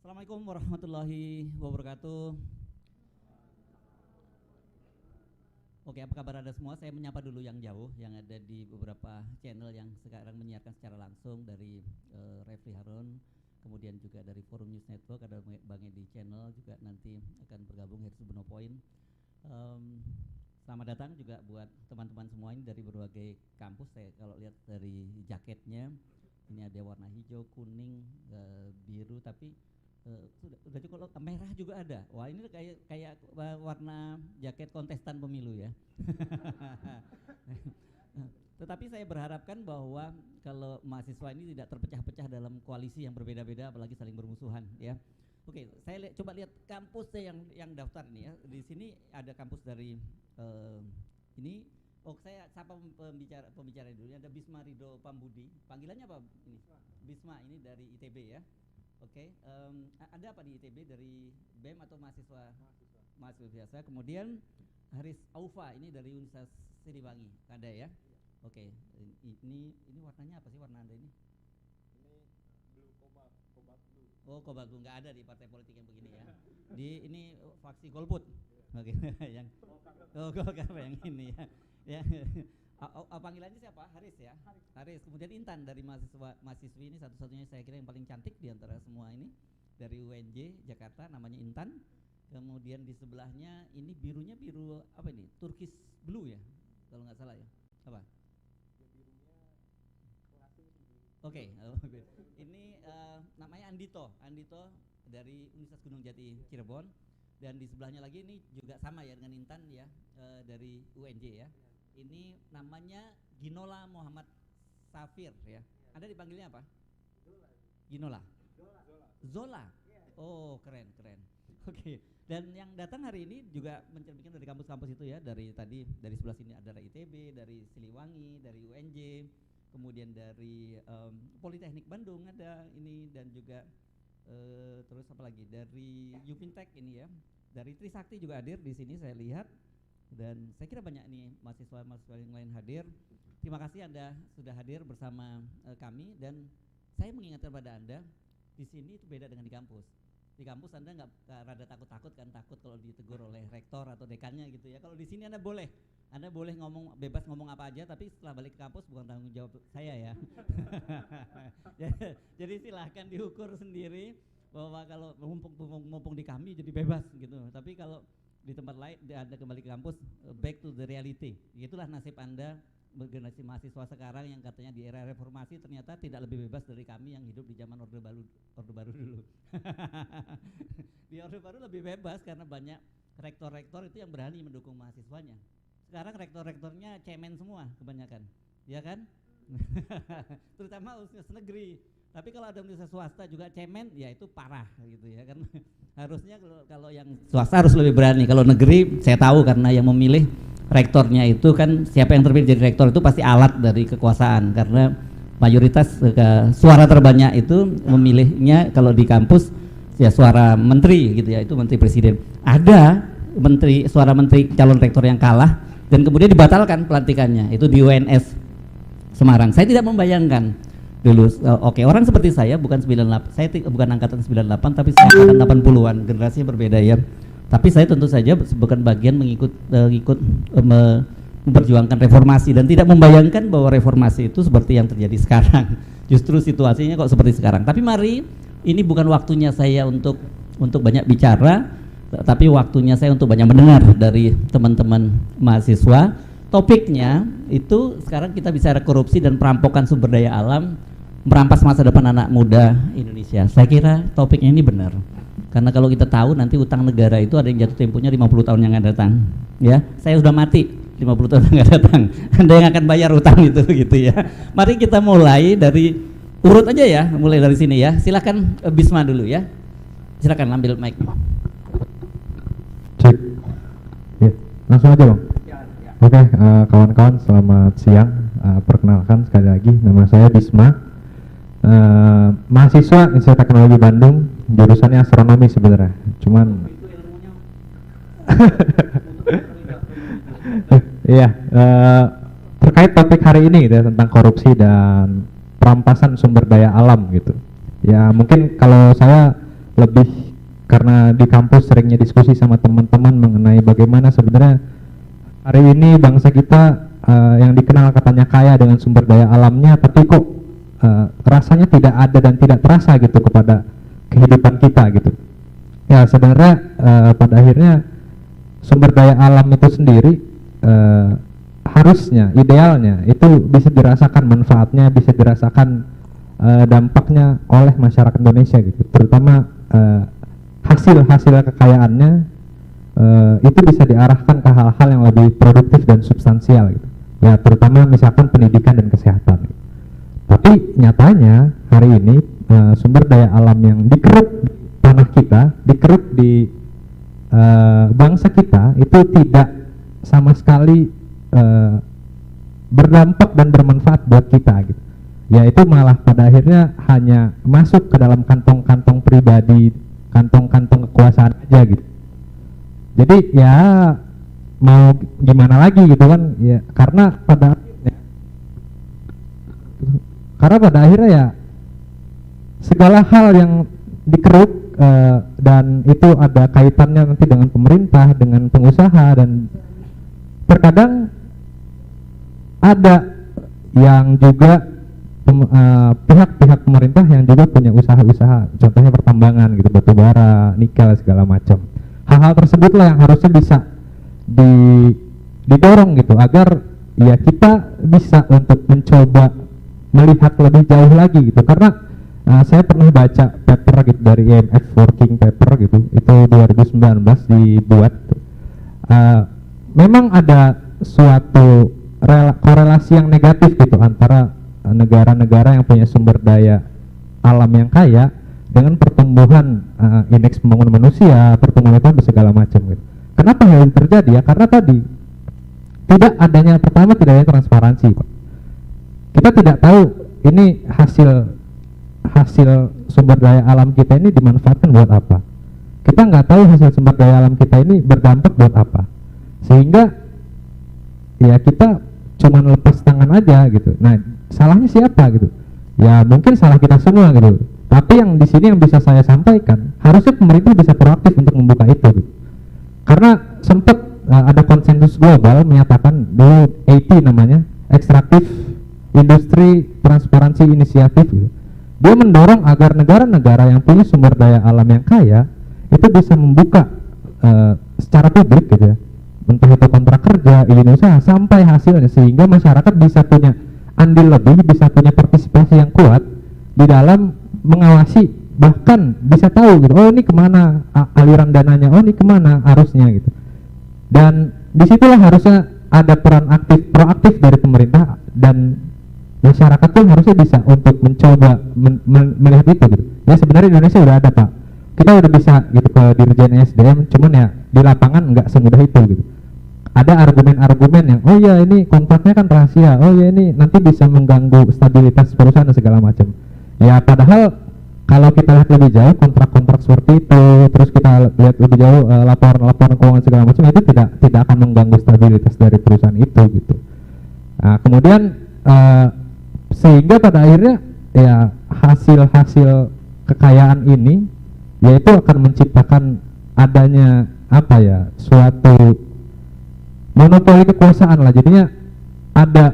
Assalamualaikum warahmatullahi wabarakatuh. Oke, apa kabar Anda semua? Saya menyapa dulu yang jauh, yang ada di beberapa channel yang sekarang menyiarkan secara langsung dari Refli Harun, kemudian juga dari Forum News Network, ada Bang Edi Channel, juga nanti akan bergabung Hersu Beno Point. Selamat datang juga buat teman-teman semua ini dari berbagai kampus. Saya kalau lihat dari jaketnya, ini ada warna hijau, kuning, biru, tapi sudah cukup merah juga ada. Wah, ini kayak warna jaket kontestan pemilu ya. Tetapi saya berharapkan bahwa kalau mahasiswa ini tidak terpecah-pecah dalam koalisi yang berbeda-beda, apalagi saling bermusuhan ya. Oke, saya coba lihat kampus yang daftar ini ya. Di sini ada kampus dari ini. Oh, saya sapa pembicara dulu. Ada Bisma Ridho Pambudi. Panggilannya apa ini? Bisma, ini dari ITB ya. Oke, ada apa di ITB, dari BEM atau mahasiswa? Mahasiswa biasa. Kemudian Haris Aufa, ini dari Universitas Siliwangi, ada ya? Oke, ini warnanya apa sih warna Anda ini? Ini blue cobalt blue. Oh, cobalt blue, nggak ada di partai politik yang begini ya. Ini faksi golput. Oke, yang Golkar yang ini ya. Ya. Panggilannya siapa? Haris ya? Haris. Kemudian Intan dari mahasiswi ini satu-satunya saya kira yang paling cantik di antara semua ini, dari UNJ Jakarta, namanya Intan. Kemudian di sebelahnya ini birunya biru apa ini? Turkish blue ya? Kalau nggak salah ya. Apa? Ya, birunya klasik. Oke. Ini namanya Andito dari Universitas Gunung Jati Cirebon. Dan di sebelahnya lagi ini juga sama ya dengan Intan ya, dari UNJ ya. Ini namanya Ginola Muhammad Safir ya. Anda dipanggilnya apa? Ginola. Zola. Oh, keren. Oke. Dan yang datang hari ini juga mencerminkan dari kampus-kampus itu ya, dari sebelah sini ada dari ITB, dari Siliwangi, dari UNJ, kemudian dari Politeknik Bandung ada ini, dan juga terus apa lagi, dari Yupintek ini ya, dari Trisakti juga hadir di sini saya lihat, dan saya kira banyak nih mahasiswa yang lain hadir. Terima kasih Anda sudah hadir bersama kami, dan saya mengingatkan pada Anda di sini itu beda dengan di kampus. Di kampus Anda nggak rada takut kan, takut kalau ditegur oleh rektor atau dekannya gitu ya. Kalau di sini Anda boleh bebas ngomong apa aja, tapi setelah balik ke kampus bukan tanggung jawab saya ya. Jadi silahkan diukur sendiri bahwa kalau mumpung di kami jadi bebas gitu. Tapi kalau di tempat lain Anda kembali ke kampus, back to the reality. Itulah nasib Anda generasi mahasiswa sekarang yang katanya di era reformasi ternyata tidak lebih bebas dari kami yang hidup di zaman Orde Baru dulu. Di Orde Baru lebih bebas karena banyak rektor-rektor itu yang berani mendukung mahasiswanya. Sekarang rektor-rektornya cemen semua kebanyakan, ya kan? Terutama universitas negeri. Tapi kalau ada universitas swasta juga cemen, ya itu parah gitu ya kan. Harusnya kalau yang swasta harus lebih berani. Kalau negeri saya tahu karena yang memilih rektornya itu kan, siapa yang terpilih jadi rektor itu pasti alat dari kekuasaan, karena mayoritas suara terbanyak itu memilihnya kalau di kampus ya suara menteri gitu ya, itu menteri presiden. Ada suara menteri calon rektor yang kalah dan kemudian dibatalkan pelantikannya, itu di UNS Semarang. Saya tidak membayangkan dulu, oke, orang seperti saya bukan 98, saya bukan angkatan 98 tapi saya angkatan 80-an, generasinya berbeda ya. Tapi saya tentu saja bukan bagian memperjuangkan reformasi dan tidak membayangkan bahwa reformasi itu seperti yang terjadi sekarang. Justru situasinya kok seperti sekarang. Tapi mari, ini bukan waktunya saya untuk banyak bicara, tapi waktunya saya untuk banyak mendengar dari teman-teman mahasiswa. Topiknya itu sekarang kita bicara korupsi dan perampokan sumber daya alam, merampas masa depan anak muda Indonesia. Saya kira topiknya ini benar. Karena kalau kita tahu nanti utang negara itu ada yang jatuh temponya 50 tahun yang akan datang. Ya, saya sudah mati 50 tahun yang akan datang. Anda yang akan bayar utang itu gitu ya. Mari kita mulai dari urut aja ya, mulai dari sini ya. Silakan Bisma dulu ya. Silakan ambil mic. Cek. Ya, langsung aja Bang. Oke, kawan-kawan selamat siang. Perkenalkan sekali lagi, nama saya Bisma. Mahasiswa Institut Teknologi Bandung, jurusannya astronomi sebenarnya. Cuman iya, terkait topik hari ini gitu ya, tentang korupsi dan perampasan sumber daya alam gitu. Ya mungkin kalau saya lebih karena di kampus seringnya diskusi sama teman-teman mengenai bagaimana sebenarnya hari ini bangsa kita yang dikenal katanya kaya dengan sumber daya alamnya, tapi kok rasanya tidak ada dan tidak terasa gitu kepada kehidupan kita gitu. Ya sebenarnya pada akhirnya sumber daya alam itu sendiri harusnya, idealnya itu bisa dirasakan manfaatnya, bisa dirasakan dampaknya oleh masyarakat Indonesia gitu, terutama hasil-hasil kekayaannya itu bisa diarahkan ke hal-hal yang lebih produktif dan substansial gitu. Ya terutama misalkan pendidikan dan kesehatan gitu. Tapi nyatanya hari ini sumber daya alam yang dikeruk di tanah kita, dikeruk di bangsa kita itu tidak sama sekali berdampak dan bermanfaat buat kita gitu. Ya itu malah pada akhirnya hanya masuk ke dalam kantong-kantong pribadi, kantong-kantong kekuasaan aja gitu. Jadi ya mau gimana lagi gitu kan ya, karena pada akhirnya ya segala hal yang dikeruk dan itu ada kaitannya nanti dengan pemerintah, dengan pengusaha, dan terkadang ada yang juga pihak-pihak pemerintah yang juga punya usaha-usaha, contohnya pertambangan gitu, batu bara, nikel segala macam. Hal-hal tersebutlah yang harusnya bisa didorong gitu agar ya kita bisa untuk mencoba melihat lebih jauh lagi gitu, karena saya pernah baca paper gitu dari IMF working paper gitu, itu 2019 dibuat. Memang ada suatu korelasi yang negatif gitu antara negara-negara yang punya sumber daya alam yang kaya dengan pertumbuhan indeks pembangunan manusia, pertumbuhan ekonomi segala macam gitu. Kenapa hal ini terjadi ya? Karena tadi tidak adanya transparansi, Pak. Kita tidak tahu ini hasil sumber daya alam kita ini dimanfaatkan buat apa. Kita nggak tahu hasil sumber daya alam kita ini berdampak buat apa. Sehingga ya kita cuma lepas tangan aja gitu. Nah, salahnya siapa gitu? Ya mungkin salah kita semua gitu. Tapi yang di sini yang bisa saya sampaikan, harusnya pemerintah bisa proaktif untuk membuka itu gitu. Karena sempat ada konsensus global menyatakan dulu AP namanya, Extractive Industry Transparency Initiative gitu. Dia mendorong agar negara-negara yang punya sumber daya alam yang kaya itu bisa membuka secara publik gitu ya, entah itu kontrak kerja, izin usaha, sampai hasilnya, sehingga masyarakat bisa punya andil lebih, bisa punya partisipasi yang kuat di dalam mengawasi, bahkan bisa tahu gitu, oh ini kemana aliran dananya, oh ini kemana arusnya gitu. Dan disitulah harusnya ada peran proaktif dari pemerintah, dan masyarakat tuh harusnya bisa untuk mencoba melihat itu gitu. Ya sebenarnya Indonesia udah ada, Pak, kita udah bisa gitu ke Dirjen SDM, cuman ya di lapangan nggak semudah itu gitu. Ada argumen-argumen yang oh ya ini kontraknya kan rahasia, oh ya ini nanti bisa mengganggu stabilitas perusahaan dan segala macam. Ya padahal kalau kita lihat lebih jauh kontrak-kontrak seperti itu, terus kita lihat lebih jauh laporan-laporan keuangan segala macam, itu tidak akan mengganggu stabilitas dari perusahaan itu gitu. Nah, kemudian sehingga pada akhirnya ya hasil kekayaan ini yaitu akan menciptakan adanya apa ya, suatu monopoli kekuasaan lah, jadinya ada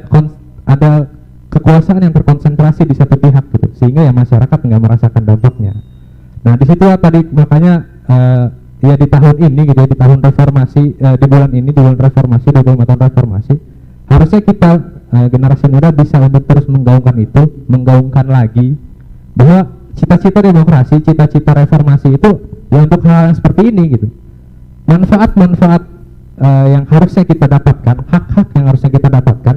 kekuasaan yang terkonsentrasi di satu pihak gitu, sehingga ya masyarakat nggak merasakan dampaknya. Nah di situ tadi makanya ya di tahun ini gitu ya, di tahun reformasi, di bulan ini, di bulan reformasi, 25 tahun reformasi, harusnya kita generasi muda bisa untuk terus menggaungkan lagi bahwa cita-cita demokrasi, cita-cita reformasi itu ya untuk hal yang seperti ini gitu. Manfaat-manfaat yang harusnya kita dapatkan, hak-hak yang harusnya kita dapatkan,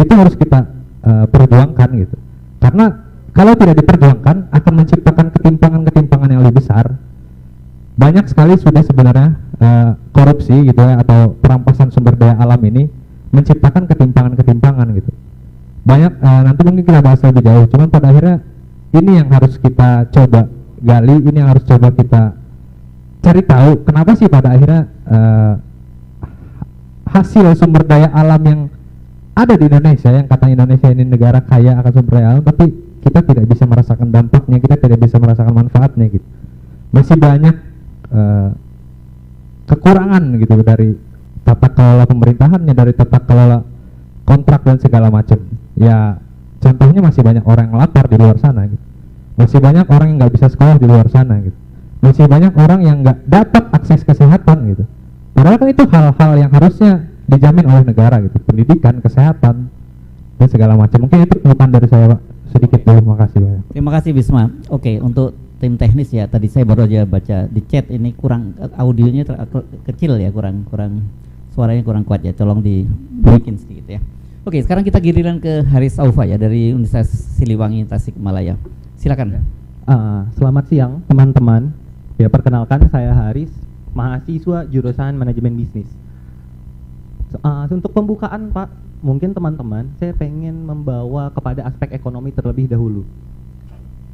itu harus kita perjuangkan gitu. Karena kalau tidak diperjuangkan akan menciptakan ketimpangan-ketimpangan yang lebih besar. Banyak sekali sudah sebenarnya korupsi gitu ya, atau perampasan sumber daya alam ini menciptakan ketimpangan-ketimpangan gitu. Banyak nanti mungkin kita bahas lebih jauh, cuman pada akhirnya ini yang harus kita coba gali, ini yang harus coba kita cari tahu kenapa sih pada akhirnya hasil sumber daya alam yang ada di Indonesia, yang katanya Indonesia ini negara kaya akan sumber daya alam, tapi kita tidak bisa merasakan dampaknya, kita tidak bisa merasakan manfaatnya gitu. masih banyak kekurangan gitu dari tata kelola pemerintahannya, dari tata kelola kontrak dan segala macam. Ya contohnya masih banyak orang yang lapar di luar sana gitu. Masih banyak orang yang nggak bisa sekolah di luar sana gitu. Masih banyak orang yang nggak dapat akses kesehatan gitu. Padahal kan itu hal-hal yang harusnya dijamin oleh negara gitu, pendidikan, kesehatan dan segala macam. Mungkin itu bukan dari saya, Pak. Sedikit dulu, makasih banyak. Terima kasih Bisma. Oke, untuk tim teknis ya, tadi saya baru aja baca di chat ini kurang audionya kecil ya, kurang suaranya kurang kuat ya, tolong dibikin sedikit ya. Oke, sekarang kita giliran ke Haris Aufa ya dari Universitas Siliwangi Tasikmalaya. Silakan. Selamat siang teman-teman. Ya, perkenalkan saya Haris, mahasiswa jurusan manajemen bisnis. Untuk pembukaan Pak, mungkin teman-teman saya pengen membawa kepada aspek ekonomi terlebih dahulu.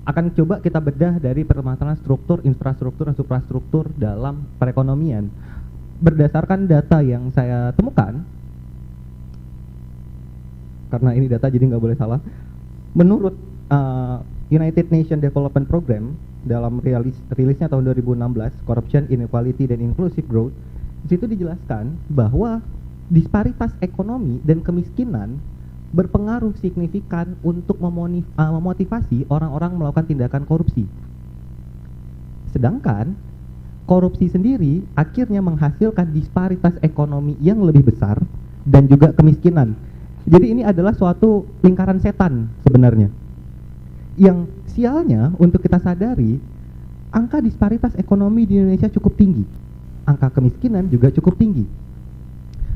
Akan coba kita bedah dari permasalahan struktur, infrastruktur, dan suprastruktur dalam perekonomian. Berdasarkan data yang saya temukan, karena ini data jadi nggak boleh salah, menurut United Nations Development Program dalam rilisnya tahun 2016, Corruption, Inequality, dan Inclusive Growth, di situ dijelaskan bahwa disparitas ekonomi dan kemiskinan berpengaruh signifikan untuk memotivasi orang-orang melakukan tindakan korupsi. Sedangkan korupsi sendiri akhirnya menghasilkan disparitas ekonomi yang lebih besar dan juga kemiskinan. Jadi ini adalah suatu lingkaran setan sebenarnya. Yang sialnya untuk kita sadari, angka disparitas ekonomi di Indonesia cukup tinggi. Angka kemiskinan juga cukup tinggi.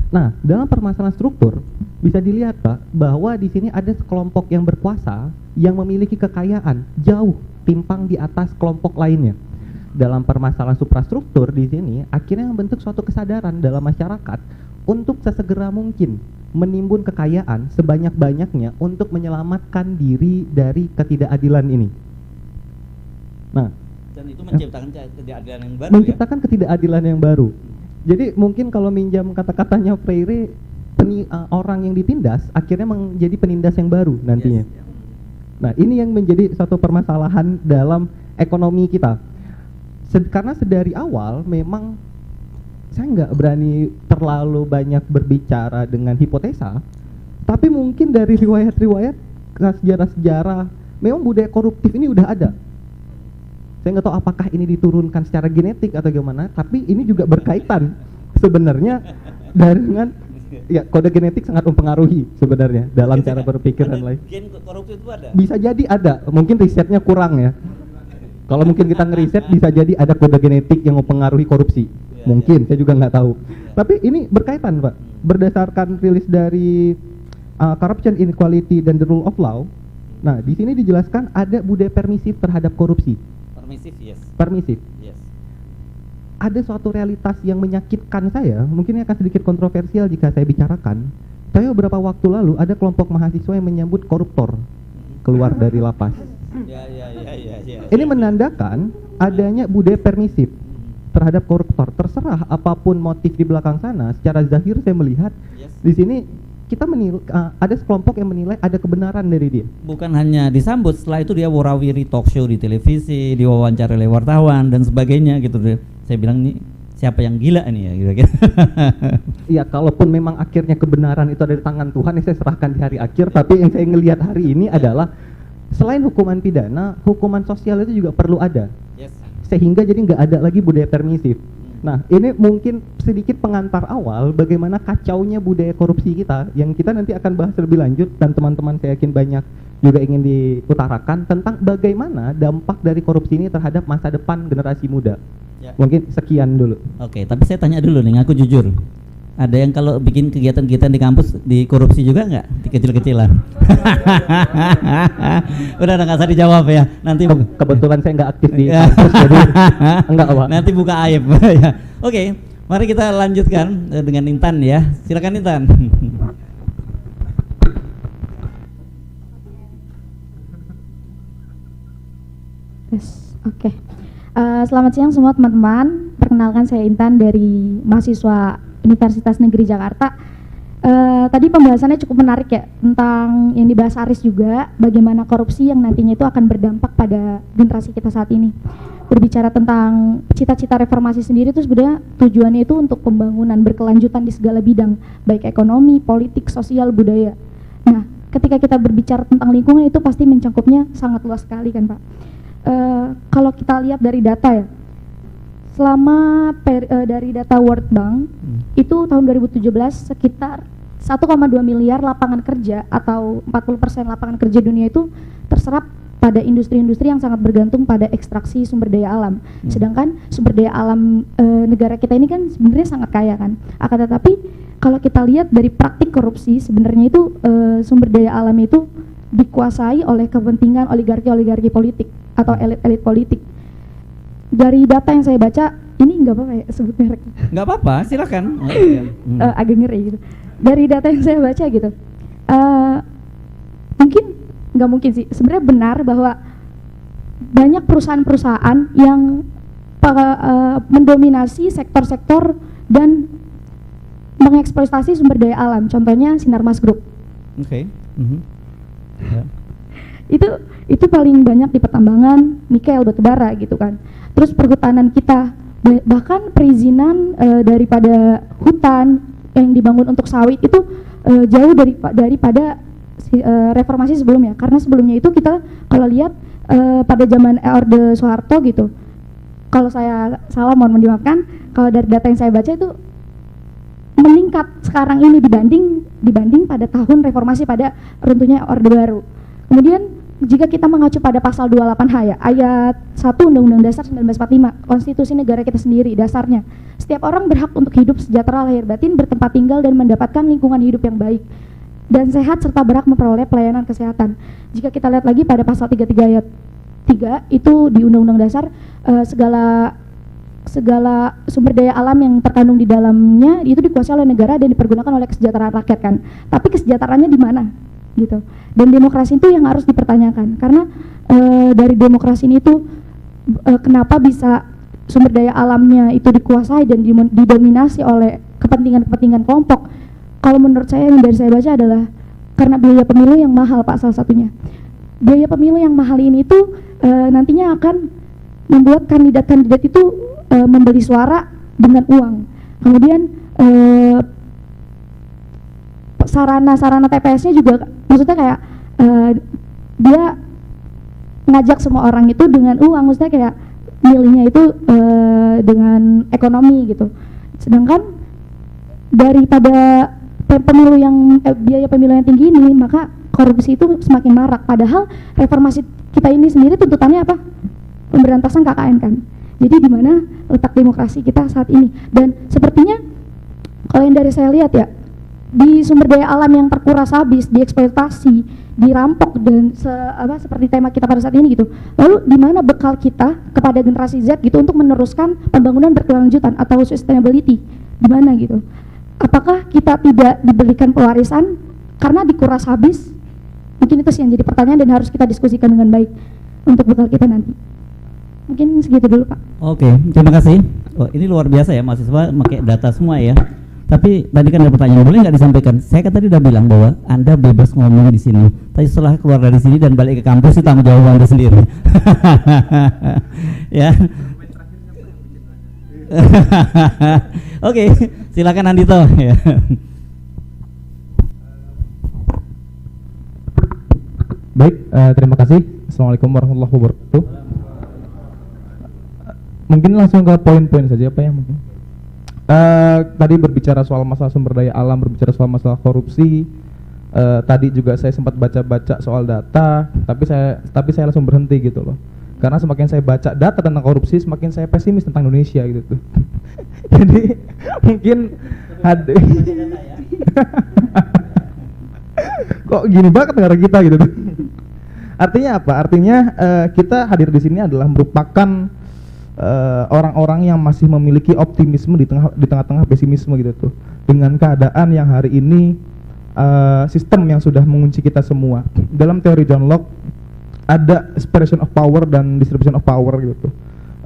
Nah, dalam permasalahan struktur bisa dilihat Pak bahwa di sini ada sekelompok yang berkuasa yang memiliki kekayaan jauh timpang di atas kelompok lainnya. Dalam permasalahan suprastruktur di sini akhirnya membentuk suatu kesadaran dalam masyarakat untuk sesegera mungkin menimbun kekayaan sebanyak-banyaknya untuk menyelamatkan diri dari ketidakadilan ini. Nah, dan itu menciptakan ketidakadilan yang baru. Menciptakan ketidakadilan yang baru. Jadi mungkin kalau minjam kata-katanya Freire, orang yang ditindas akhirnya menjadi penindas yang baru nantinya. Yes. Nah, ini yang menjadi suatu permasalahan dalam ekonomi kita. Karena sedari awal memang saya nggak berani terlalu banyak berbicara dengan hipotesa, tapi mungkin dari riwayat-riwayat sejarah-sejarah memang budaya koruptif ini udah ada. Saya nggak tahu apakah ini diturunkan secara genetik atau gimana, tapi ini juga berkaitan sebenarnya dengan ya kode genetik sangat mempengaruhi sebenarnya dalam cara berpikir dan lain. Gen korupsi itu ada? Bisa jadi ada, mungkin risetnya kurang ya. Kalau mungkin kita ngeriset bisa jadi ada kode genetik yang mempengaruhi korupsi. Mungkin, saya juga nggak tahu. Tapi ini berkaitan Pak. Berdasarkan rilis dari Corruption, Inequality, dan the Rule of Law. Nah, di sini dijelaskan ada budaya permisif terhadap korupsi. Permisif, yes. Permisif. Yes. Ada suatu realitas yang menyakitkan saya, mungkin akan sedikit kontroversial jika saya bicarakan. Saya beberapa waktu lalu ada kelompok mahasiswa yang menyambut koruptor keluar dari lapas. Ya. Ini menandakan adanya budaya permisif terhadap koruptor. Terserah apapun motif di belakang sana, secara zahir saya melihat di sini kita ada sekelompok yang menilai ada kebenaran dari dia. Bukan hanya disambut, setelah itu dia warawiri talk show di televisi, diwawancara oleh wartawan dan sebagainya gitu. Saya bilang nih siapa yang gila nih ya kira-kira. Iya, kalaupun memang akhirnya kebenaran itu ada di tangan Tuhan, saya serahkan di hari akhir. Tapi yang saya ngelihat hari ini adalah selain hukuman pidana, hukuman sosial itu juga perlu ada. Yes. Sehingga jadi nggak ada lagi budaya permisif. Nah, ini mungkin sedikit pengantar awal bagaimana kacaunya budaya korupsi kita yang kita nanti akan bahas lebih lanjut, dan teman-teman saya yakin banyak juga ingin diutarakan tentang bagaimana dampak dari korupsi ini terhadap masa depan generasi muda. Ya. Mungkin sekian dulu. Oke, tapi saya tanya dulu nih, aku jujur. Ada yang kalau bikin kegiatan-kegiatan di kampus di korupsi juga nggak? Di kecil-kecilan? Udah nggak usah dijawab ya. Nanti kebetulan saya nggak aktif di kampus jadi enggak Pak. Nanti buka aib ya. Oke, mari kita lanjutkan dengan Intan ya. Silakan Intan. Yes, oke. Selamat siang semua teman-teman. Perkenalkan saya Intan dari mahasiswa Universitas Negeri Jakarta. Tadi pembahasannya cukup menarik ya tentang yang dibahas Aris juga, bagaimana korupsi yang nantinya itu akan berdampak pada generasi kita saat ini. Berbicara tentang cita-cita reformasi sendiri itu sebenarnya tujuannya itu untuk pembangunan berkelanjutan di segala bidang, baik ekonomi, politik, sosial, budaya. Nah, ketika kita berbicara tentang lingkungan itu pasti mencangkupnya sangat luas sekali kan Pak. Kalau kita lihat dari data ya, selama dari data World Bank itu tahun 2017 sekitar 1,2 miliar lapangan kerja atau 40% lapangan kerja dunia itu terserap pada industri-industri yang sangat bergantung pada ekstraksi sumber daya alam. Sedangkan sumber daya alam negara kita ini kan sebenarnya sangat kaya kan. Akan tetapi kalau kita lihat dari praktik korupsi sebenarnya itu sumber daya alam itu dikuasai oleh kepentingan oligarki politik atau elit-elit politik. Dari data yang saya baca, ini nggak apa-apa ya sebut merek? Nggak apa-apa, silakan. Agak ngeri gitu. Dari data yang saya baca gitu, nggak mungkin sih. Sebenarnya benar bahwa banyak perusahaan-perusahaan yang mendominasi sektor-sektor dan mengeksploitasi sumber daya alam. Contohnya Sinarmas Group. Oke. Itu paling banyak di pertambangan nikel, batubara gitu kan. Terus perhutanan kita, bahkan perizinan daripada hutan yang dibangun untuk sawit itu jauh daripada reformasi sebelumnya. Karena sebelumnya itu kita kalau lihat pada zaman Orde Soeharto gitu, kalau saya salah mohon dimaafkan, kalau dari data yang saya baca itu meningkat sekarang ini dibanding pada tahun reformasi pada runtuhnya Orde Baru. Kemudian jika kita mengacu pada pasal 28H ya, ayat 1 Undang-Undang Dasar 1945, konstitusi negara kita sendiri, dasarnya setiap orang berhak untuk hidup sejahtera lahir batin, bertempat tinggal dan mendapatkan lingkungan hidup yang baik dan sehat serta berhak memperoleh pelayanan kesehatan. Jika kita lihat lagi pada pasal 33 ayat 3 itu di Undang-Undang Dasar, segala sumber daya alam yang terkandung di dalamnya itu dikuasai oleh negara dan dipergunakan oleh kesejahteraan rakyat kan. Tapi kesejahteraannya di mana? Gitu. Dan demokrasi itu yang harus dipertanyakan karena dari demokrasi ini tuh kenapa bisa sumber daya alamnya itu dikuasai dan didominasi oleh kepentingan kelompok. Kalau menurut saya yang dari saya baca adalah karena biaya pemilu yang mahal Pak, salah satunya. Biaya pemilu yang mahal ini tuh nantinya akan membuat kandidat-kandidat itu membeli suara dengan uang. Kemudian sarana TPS-nya juga maksudnya kayak dia ngajak semua orang itu dengan uang, maksudnya kayak milihnya itu dengan ekonomi gitu. Sedangkan daripada pemilu yang biaya pemilu yang tinggi ini, maka korupsi itu semakin marak. Padahal reformasi kita ini sendiri tuntutannya apa? Pemberantasan KKN kan. Jadi di mana letak demokrasi kita saat ini? Dan sepertinya kalau yang dari saya lihat ya, di sumber daya alam yang terkuras habis, dieksploitasi, dirampok dan seperti tema kita pada saat ini gitu. Lalu di mana bekal kita kepada generasi Z gitu untuk meneruskan pembangunan berkelanjutan atau sustainability? Di mana gitu? Apakah kita tidak diberikan pewarisan karena dikuras habis? Mungkin itu sih yang jadi pertanyaan dan harus kita diskusikan dengan baik untuk bekal kita nanti. Mungkin segitu dulu Pak. Oke, terima kasih. Oh, ini luar biasa ya, mahasiswa pakai data semua ya. Tapi tadi kan ada pertanyaan, boleh nggak disampaikan? Saya kan tadi udah bilang bahwa Anda bebas ngomong di sini. Tapi setelah keluar dari sini dan balik ke kampus itu tanggung jawab Anda sendiri. Ya. Oke, silakan Andito. Ya. Baik, terima kasih. Assalamualaikum warahmatullahi wabarakatuh. Mungkin langsung ke poin-poin saja Pak ya mungkin. Tadi berbicara soal masalah sumber daya alam, berbicara soal masalah korupsi. Tadi juga saya sempat baca-baca soal data, tapi saya langsung berhenti gitu loh. Karena semakin saya baca data tentang korupsi, semakin saya pesimis tentang Indonesia gitu tuh. Jadi mungkin kok gini banget negara kita gitu tuh. Artinya apa? Artinya kita hadir di sini adalah merupakan orang-orang yang masih memiliki optimisme di tengah-tengah pesimisme gitu tuh, dengan keadaan yang hari ini sistem yang sudah mengunci kita semua. Dalam teori John Locke ada separation of power dan distribution of power gitu tuh.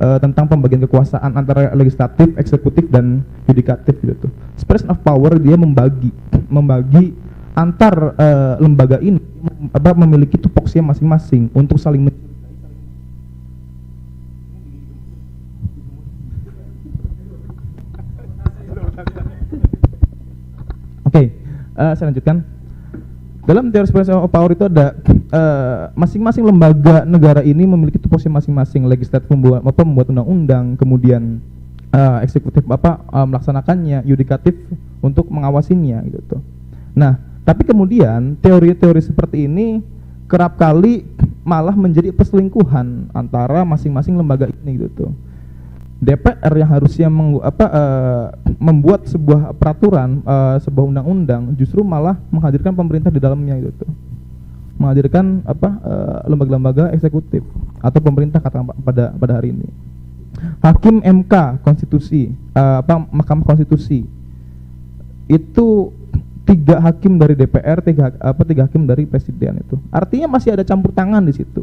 tentang pembagian kekuasaan antara legislatif, eksekutif dan yudikatif gitu tuh. Separation of power, dia membagi antar lembaga ini memiliki tupoksinya masing-masing untuk saling Oke, saya lanjutkan. Dalam teori separation of power itu ada masing-masing lembaga negara ini memiliki tupoksi masing-masing. Legislatif membuat undang-undang, kemudian eksekutif melaksanakannya, yudikatif untuk mengawasinya gitu tuh. Nah, tapi kemudian teori-teori seperti ini kerap kali malah menjadi perselingkuhan antara masing-masing lembaga ini gitu tuh. DPR yang harusnya membuat sebuah peraturan, sebuah undang-undang, justru malah menghadirkan pemerintah di dalamnya gitu. Menghadirkan lembaga-lembaga eksekutif atau pemerintah pada hari ini. Hakim MK Konstitusi, Mahkamah Konstitusi itu 3 hakim dari DPR, 3 hakim dari presiden itu. Artinya masih ada campur tangan di situ.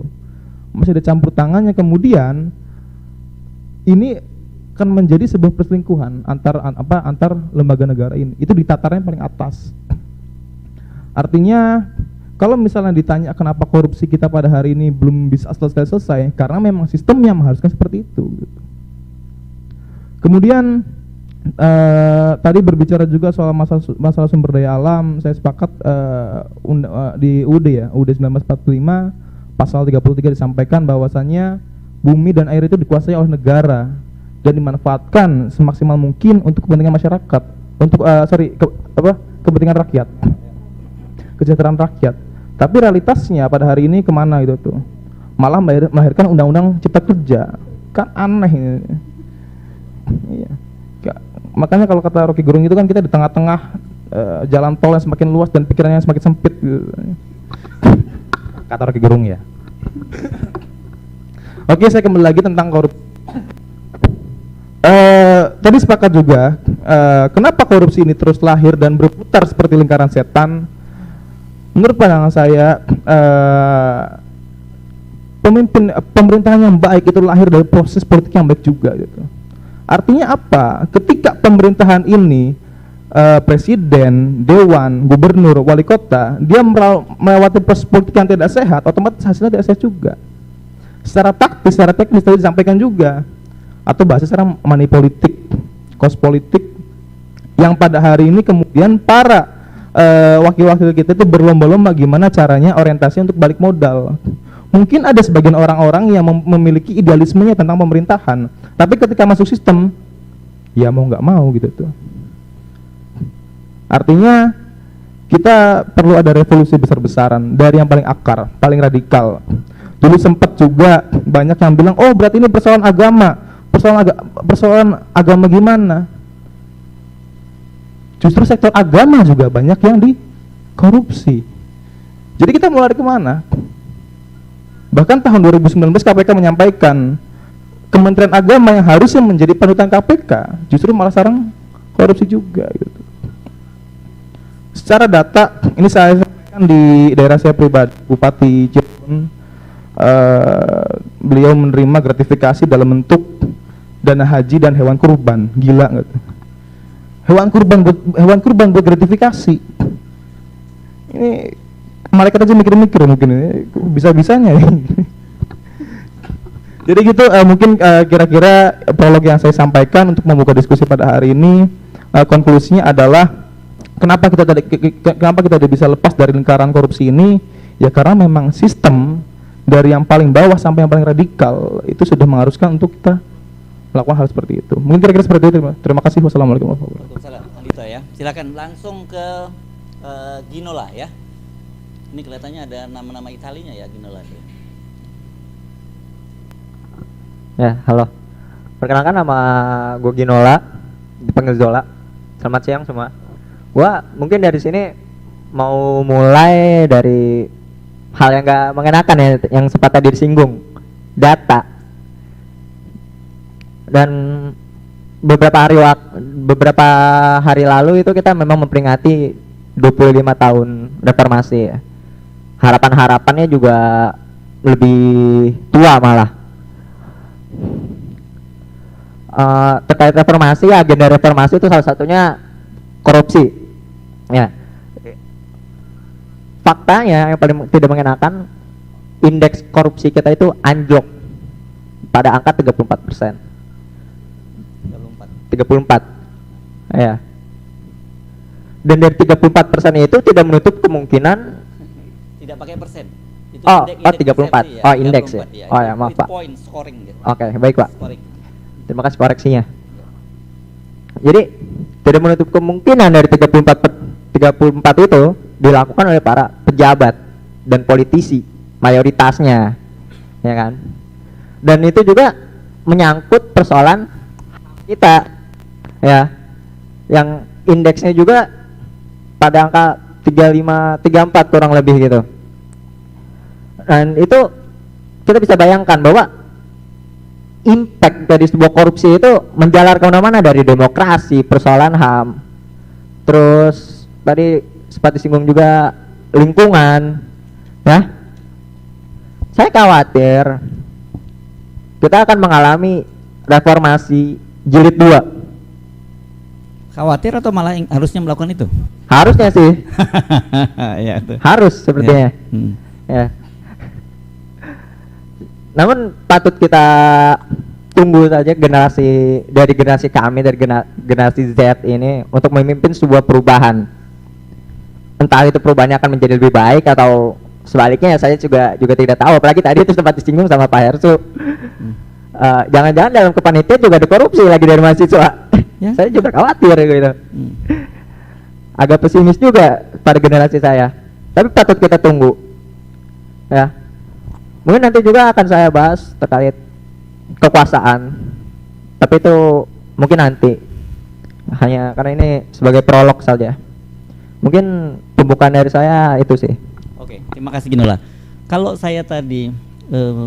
Masih ada campur tangan yang kemudian ini akan menjadi sebuah perselingkuhan antar lembaga negara ini. Itu di tataran yang paling atas. Artinya kalau misalnya ditanya kenapa korupsi kita pada hari ini belum bisa selesai, karena memang sistemnya mengharuskan seperti itu gitu. Kemudian tadi berbicara juga soal masalah sumber daya alam. Saya sepakat di UUD 1945 pasal 33 disampaikan bahwasannya bumi dan air itu dikuasai oleh negara dan dimanfaatkan semaksimal mungkin untuk kepentingan masyarakat, untuk kepentingan rakyat, kesejahteraan rakyat. Tapi realitasnya pada hari ini kemana gitu tuh? Malah melahirkan undang-undang cipta kerja. Kan aneh ini. Iya. Makanya kalau kata Rocky Gerung itu kan kita di tengah-tengah jalan tol yang semakin luas dan pikirannya semakin sempit gitu. Kata Rocky Gerung ya. Oke, saya kembali lagi tentang korupsi. Tadi sepakat juga kenapa korupsi ini terus lahir dan berputar seperti lingkaran setan. Menurut pandangan saya, pemerintahan yang baik itu lahir dari proses politik yang baik juga gitu. Artinya apa? Ketika pemerintahan ini presiden, dewan, gubernur, wali kota, dia melewati proses politik yang tidak sehat, otomatis hasilnya tidak sehat juga. Secara taktis, secara teknis tadi disampaikan juga, atau bahasa secara money politik, kos politik, yang pada hari ini kemudian para wakil-wakil kita itu berlomba-lomba gimana caranya orientasi untuk balik modal. Mungkin ada sebagian orang-orang yang memiliki idealismenya tentang pemerintahan, tapi ketika masuk sistem, ya mau nggak mau gitu tuh. Artinya kita perlu ada revolusi besar-besaran dari yang paling akar, paling radikal. Dulu sempat juga banyak yang bilang, oh berarti ini persoalan agama, persoalan agama gimana? Justru sektor agama juga banyak yang dikorupsi. Jadi kita mau lari kemana? Bahkan tahun 2019 KPK menyampaikan Kementerian Agama yang harusnya menjadi panutan KPK justru malah sekarang korupsi juga gitu. Secara data, ini saya sampaikan di daerah saya pribadi, Bupati Cirebon, beliau menerima gratifikasi dalam bentuk dana haji dan hewan kurban. Gila nggak tuh? Hewan kurban buat gratifikasi. Ini malaikat aja mikir-mikir mungkin ini bisa-bisanya. Jadi gitu mungkin kira-kira prolog yang saya sampaikan untuk membuka diskusi pada hari ini. Konklusinya adalah kenapa kita tidak bisa lepas dari lingkaran korupsi ini? Ya karena memang sistem dari yang paling bawah sampai yang paling radikal itu sudah mengharuskan untuk kita melakukan hal seperti itu. Mungkin kira-kira seperti itu. Terima kasih. Wassalamualaikum warahmatullahi wabarakatuh. Andito ya. Silakan langsung ke Ginola ya. Ini kelihatannya ada nama-nama Italinya ya, Ginola. Ya, halo. Perkenalkan nama gue Ginola, dipanggil Zola. Selamat siang semua. Gua mungkin dari sini mau mulai dari hal yang gak mengenakan ya, yang sempat tadi disinggung, data. Dan beberapa hari lalu itu kita memang memperingati 25 tahun reformasi ya. Harapan-harapannya juga lebih tua malah. terkait reformasi, agenda reformasi itu salah satunya korupsi. Ya. Faktanya yang paling tidak mengenakan, indeks korupsi kita itu anjlok pada angka 34%. 34. Ya. Dan dari 34% itu tidak menutup kemungkinan Tidak pakai persen. Itu Oh, indeks- oh, indeks 34. persepsi ya, Oh, indeks ya. 34 Oh ya, maaf, With Pak. point scoring gitu. Oke, baik, Pak. Scoring. Terima kasih koreksinya. Jadi tidak menutup kemungkinan dari 34 itu dilakukan oleh para pejabat dan politisi mayoritasnya, ya kan? Dan itu juga menyangkut persoalan kita, ya, yang indeksnya juga pada angka 35, 34 kurang lebih gitu. Dan itu kita bisa bayangkan bahwa impact dari sebuah korupsi itu menjalar kemana-mana, dari demokrasi, persoalan HAM, terus tadi sempat disinggung juga lingkungan, ya. Saya khawatir kita akan mengalami reformasi jilid 2. Khawatir atau malah harusnya melakukan itu? Harusnya sih, Ya, itu. harus sepertinya. Hmm. Ya. Namun patut kita tunggu saja generasi kami, dari generasi Z ini untuk memimpin sebuah perubahan. Entah itu perubahannya akan menjadi lebih baik atau sebaliknya, saya juga tidak tahu. Apalagi tadi itu sempat disinggung sama Pak Hersu. Jangan-jangan dalam kepanitiaan juga ada korupsi lagi dari mahasiswa. Ya. Saya juga khawatir gitu. Agak pesimis juga pada generasi saya. Tapi patut kita tunggu. Ya. Mungkin nanti juga akan saya bahas terkait kekuasaan. Tapi itu mungkin nanti. Hanya karena ini sebagai prolog saja. Mungkin pembukaan dari saya itu sih. Oke, terima kasih Ginola. Kalau saya tadi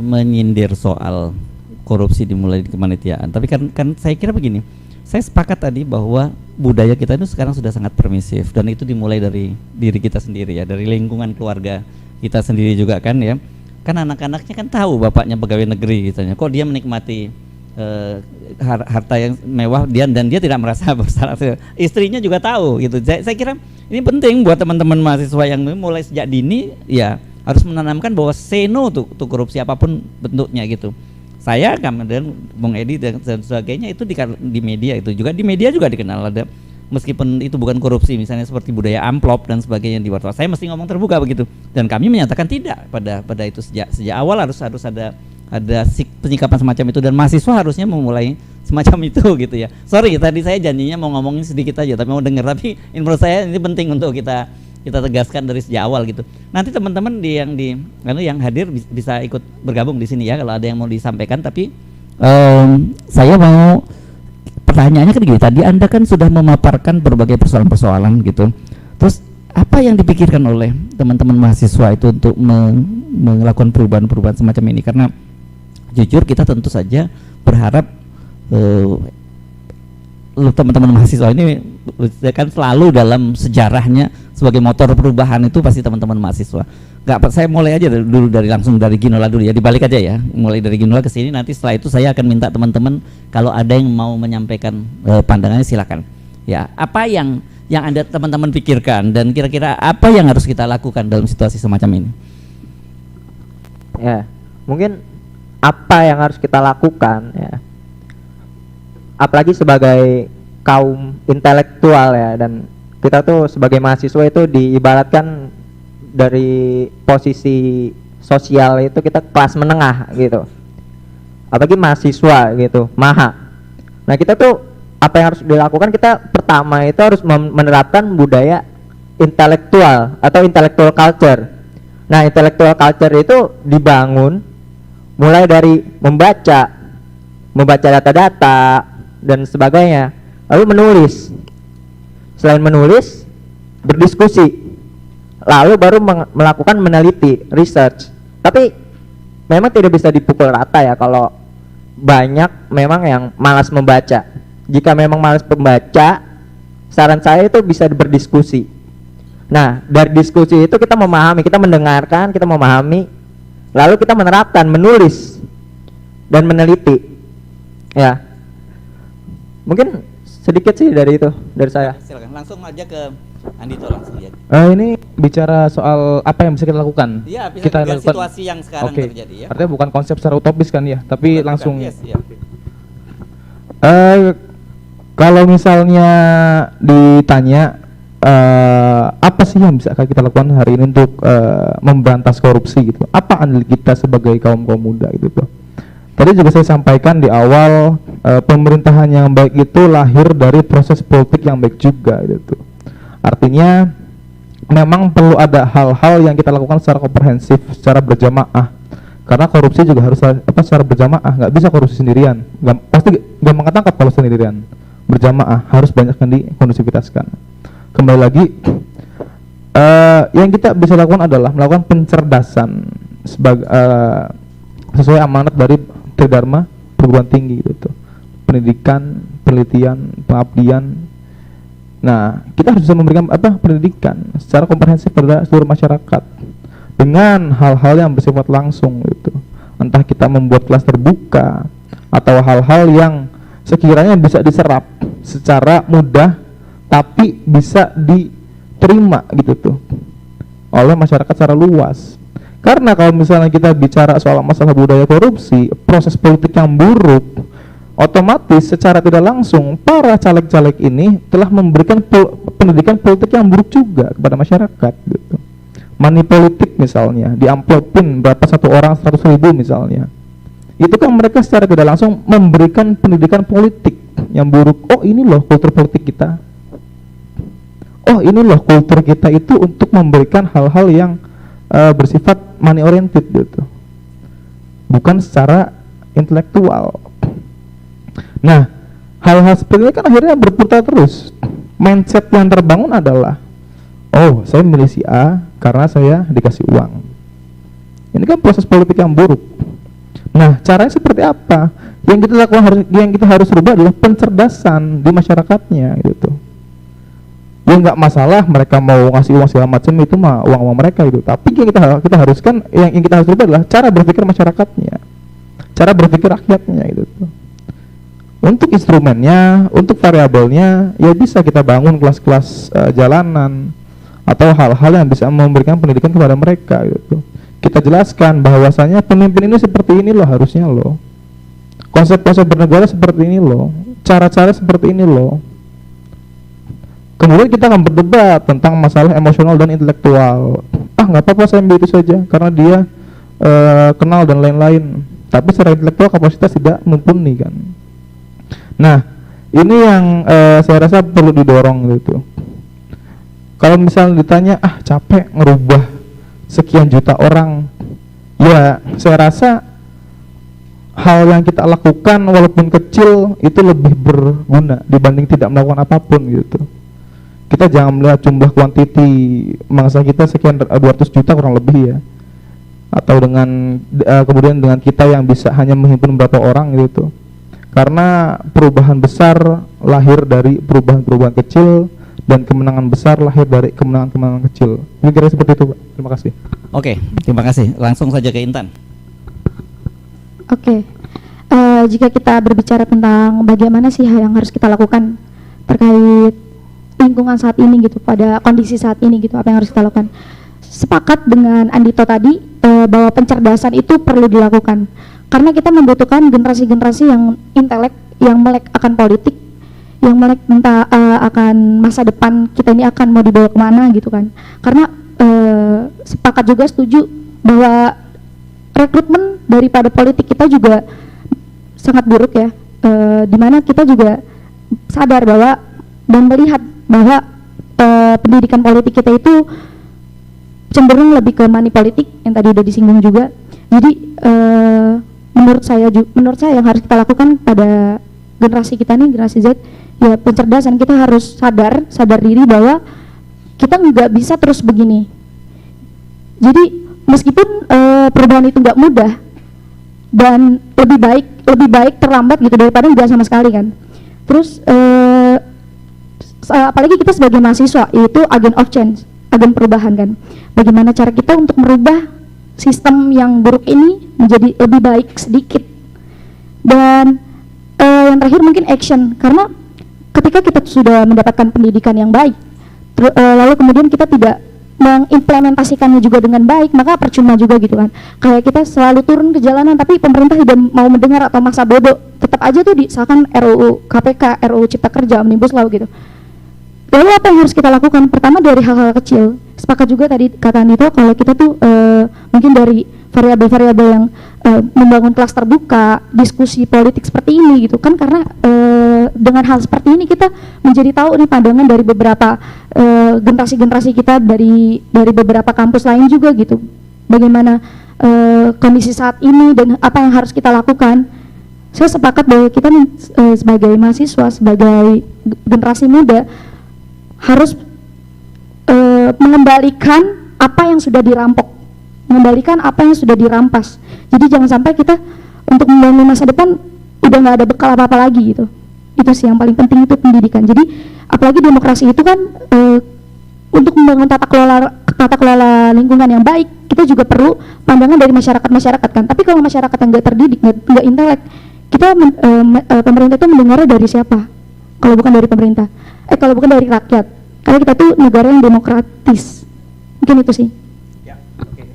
menyindir soal korupsi dimulai di kepanitiaan, tapi kan saya kira begini. Saya sepakat tadi bahwa budaya kita itu sekarang sudah sangat permisif, dan itu dimulai dari diri kita sendiri ya, dari lingkungan keluarga kita sendiri juga kan ya. Kan anak-anaknya kan tahu bapaknya pegawai negeri gitu ya. Kok dia menikmati harta yang mewah dan dia tidak merasa bersalah. Istrinya juga tahu gitu. Saya kira ini penting buat teman-teman mahasiswa yang mulai sejak dini ya harus menanamkan bahwa say no tuh korupsi apapun bentuknya gitu. Saya kemudian Bung Edi dan sebagainya itu di media, itu juga di media juga dikenal ada, meskipun itu bukan korupsi misalnya seperti budaya amplop dan sebagainya di wartawan, saya mesti ngomong terbuka begitu, dan kami menyatakan tidak pada itu sejak awal harus ada penyikapan semacam itu, dan mahasiswa harusnya memulai semacam itu gitu ya. Sorry tadi saya janjinya mau ngomongin sedikit aja tapi mau dengar, tapi menurut saya ini penting untuk kita tegaskan dari sejak awal gitu. Nanti teman-teman yang hadir bisa ikut bergabung di sini ya kalau ada yang mau disampaikan. Tapi saya mau pertanyaannya kan gini, tadi Anda kan sudah memaparkan berbagai persoalan-persoalan gitu. Terus apa yang dipikirkan oleh teman-teman mahasiswa itu untuk melakukan perubahan-perubahan semacam ini? Karena jujur kita tentu saja berharap teman-teman mahasiswa ini kan selalu dalam sejarahnya sebagai motor perubahan itu pasti teman-teman mahasiswa. Saya mulai aja langsung dari Ginola dulu ya, dibalik aja ya, mulai dari Ginola ke sini. Nanti setelah itu saya akan minta teman-teman kalau ada yang mau menyampaikan pandangannya silakan. Ya, apa yang Anda teman-teman pikirkan dan kira-kira apa yang harus kita lakukan dalam situasi semacam ini? Ya, mungkin apa yang harus kita lakukan ya, apalagi sebagai kaum intelektual ya, dan kita tuh sebagai mahasiswa itu diibaratkan dari posisi sosial itu kita kelas menengah gitu, apalagi mahasiswa gitu, maha. Nah kita tuh apa yang harus dilakukan, kita pertama itu harus menerapkan budaya intelektual atau intellectual culture. Nah intellectual culture itu dibangun mulai dari membaca data-data dan sebagainya, lalu menulis. Selain menulis, berdiskusi, lalu baru melakukan meneliti, research. Tapi memang tidak bisa dipukul rata ya kalau banyak memang yang malas membaca. Jika memang malas membaca, saran saya itu bisa berdiskusi. Nah dari diskusi itu kita memahami, kita mendengarkan, kita memahami, lalu kita menerapkan, menulis dan meneliti ya. Mungkin sedikit sih dari itu, dari saya. Silakan langsung aja ke Andito langsung ya. Ini bicara soal apa yang bisa kita lakukan. Iya, bisa kita juga lakukan situasi yang sekarang Oke. terjadi ya. Artinya bukan konsep secara utopis kan ya, tapi Bukan, langsung. yes, ya. Kalau misalnya ditanya apa sih yang bisa kita lakukan hari ini untuk memberantas korupsi gitu? Apa andil kita sebagai kaum muda gitu tuh? Tadi juga saya sampaikan di awal pemerintahan yang baik itu lahir dari proses politik yang baik juga gitu tuh. Artinya memang perlu ada hal-hal yang kita lakukan secara komprehensif, secara berjamaah. Karena korupsi juga harus secara berjamaah, nggak bisa korupsi sendirian. Pasti gampang ketangkap kalau sendirian. Berjamaah harus banyak yang dikondusivitaskan. Kembali lagi, yang kita bisa lakukan adalah melakukan pencerdasan sebagai sesuai amanat dari Tridharma perguruan tinggi gitu tuh. Pendidikan, penelitian, pengabdian. Nah, kita harus bisa memberikan pendidikan secara komprehensif pada seluruh masyarakat dengan hal-hal yang bersifat langsung gitu. Entah kita membuat kelas terbuka atau hal-hal yang sekiranya bisa diserap secara mudah tapi bisa diterima gitu tuh oleh masyarakat secara luas. Karena kalau misalnya kita bicara soal masalah budaya korupsi, proses politik yang buruk, otomatis secara tidak langsung para caleg-caleg ini telah memberikan pendidikan politik yang buruk juga kepada masyarakat gitu. Money politik misalnya, diamplopin berapa satu orang 100.000 misalnya. Itu kan mereka secara tidak langsung memberikan pendidikan politik yang buruk. Oh, ini loh kultur politik kita. Oh, ini loh kultur kita itu untuk memberikan hal-hal yang bersifat money oriented gitu. Bukan secara intelektual. Nah, hal-hal seperti ini kan akhirnya berputar terus. Mindset yang terbangun adalah, oh, saya milih si A karena saya dikasih uang. Ini kan proses politik yang buruk. Nah, caranya seperti apa? Yang kita lakukan yang kita harus rubah adalah pencerdasan di masyarakatnya gitu. Ya nggak masalah mereka mau ngasih uang segala macam, itu mah uang mereka gitu. Tapi yang kita haruskan, yang kita harus rubah adalah cara berpikir masyarakatnya, cara berpikir rakyatnya gitu. Untuk instrumennya, untuk variabelnya, ya bisa kita bangun kelas-kelas jalanan atau hal-hal yang bisa memberikan pendidikan kepada mereka gitu. Kita jelaskan bahwasanya pemimpin ini seperti ini loh harusnya loh. Konsep-konsep bernegara seperti ini loh. Cara-cara seperti ini loh. Kemudian kita akan berdebat tentang masalah emosional dan intelektual. Nggak apa-apa saya ambil itu saja karena dia kenal dan lain-lain. Tapi secara intelektual kapasitas tidak mumpuni kan. Nah, ini yang saya rasa perlu didorong gitu. Kalau misalnya ditanya, capek ngerubah sekian juta orang, ya saya rasa hal yang kita lakukan walaupun kecil itu lebih berguna dibanding tidak melakukan apapun gitu. Kita jangan melihat jumlah kuantiti mangsa kita sekian 200 juta kurang lebih ya, atau dengan kemudian dengan kita yang bisa hanya menghimpun beberapa orang gitu. Karena perubahan besar lahir dari perubahan-perubahan kecil dan kemenangan besar lahir dari kemenangan-kemenangan kecil. Kira-kira seperti itu, Pak. Terima kasih. Oke, terima kasih. Langsung saja ke Intan. Oke. Jika kita berbicara tentang bagaimana sih hal yang harus kita lakukan terkait lingkungan saat ini gitu, pada kondisi saat ini gitu, apa yang harus kita lakukan? Sepakat dengan Andito tadi bahwa pencerdasan itu perlu dilakukan. Karena kita membutuhkan generasi-generasi yang intelek, yang melek akan politik, yang melek akan masa depan kita ini akan mau dibawa kemana gitu kan. Karena sepakat juga setuju bahwa rekrutmen daripada politik kita juga sangat buruk ya, dimana kita juga sadar bahwa dan melihat bahwa pendidikan politik kita itu cenderung lebih ke money politik yang tadi udah disinggung juga. Jadi menurut saya yang harus kita lakukan pada generasi kita nih, generasi Z, ya pencerdasan. Kita harus sadar diri bahwa kita nggak bisa terus begini. Jadi meskipun perubahan itu nggak mudah dan lebih baik terlambat gitu daripada nggak sama sekali kan. Terus apalagi kita sebagai mahasiswa, yaitu agent of change, agen perubahan kan. Bagaimana cara kita untuk merubah sistem yang buruk ini menjadi lebih baik sedikit. Dan yang terakhir mungkin action, karena ketika kita sudah mendapatkan pendidikan yang baik, lalu kemudian kita tidak mengimplementasikannya juga dengan baik, maka percuma juga gitu kan. Kayak kita selalu turun ke jalanan tapi pemerintah tidak mau mendengar atau maksa bodoh, tetap aja tuh disahkan RUU KPK, RUU Cipta Kerja, Omnibus Law gitu. Lalu apa yang harus kita lakukan? Pertama dari hal-hal kecil. Sepakat juga tadi kata Anito kalau kita tuh mungkin dari variabel-variabel yang membangun kelas terbuka, diskusi politik seperti ini gitu kan, karena dengan hal seperti ini kita menjadi tahu nih pandangan dari beberapa generasi-generasi kita dari beberapa kampus lain juga gitu. Bagaimana kondisi saat ini dan apa yang harus kita lakukan. Saya sepakat bahwa kita sebagai mahasiswa, sebagai generasi muda harus mengembalikan apa yang sudah dirampok, mengembalikan apa yang sudah dirampas. Jadi jangan sampai kita untuk membangun masa depan udah nggak ada bekal apa-apa lagi gitu. Itu sih yang paling penting, itu pendidikan. Jadi apalagi demokrasi itu kan untuk membangun tata kelola lingkungan yang baik, kita juga perlu pandangan dari masyarakat kan. Tapi kalau masyarakat yang nggak terdidik, nggak intelek, kita pemerintah itu mendengarnya dari siapa? Kalau bukan dari pemerintah, kalau bukan dari rakyat. Karena kita tuh negara yang demokratis. Mungkin itu sih. Ya, oke.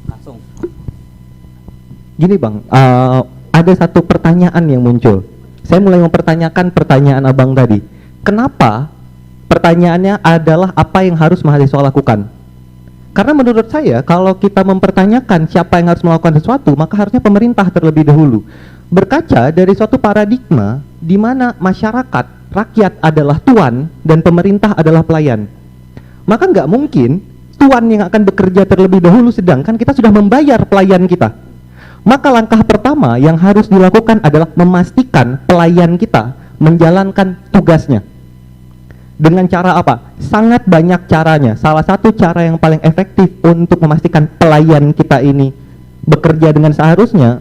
Langsung. Gini Bang, ada satu pertanyaan yang muncul. Saya mulai mempertanyakan pertanyaan Abang tadi. Kenapa pertanyaannya adalah apa yang harus mahasiswa lakukan? Karena menurut saya kalau kita mempertanyakan siapa yang harus melakukan sesuatu, maka harusnya pemerintah terlebih dahulu. Berkaca dari suatu paradigma di mana masyarakat, rakyat adalah tuan dan pemerintah adalah pelayan. Maka nggak mungkin tuan yang akan bekerja terlebih dahulu sedangkan kita sudah membayar pelayan kita. Maka langkah pertama yang harus dilakukan adalah memastikan pelayan kita menjalankan tugasnya. Dengan cara apa? Sangat banyak caranya. Salah satu cara yang paling efektif untuk memastikan pelayan kita ini bekerja dengan seharusnya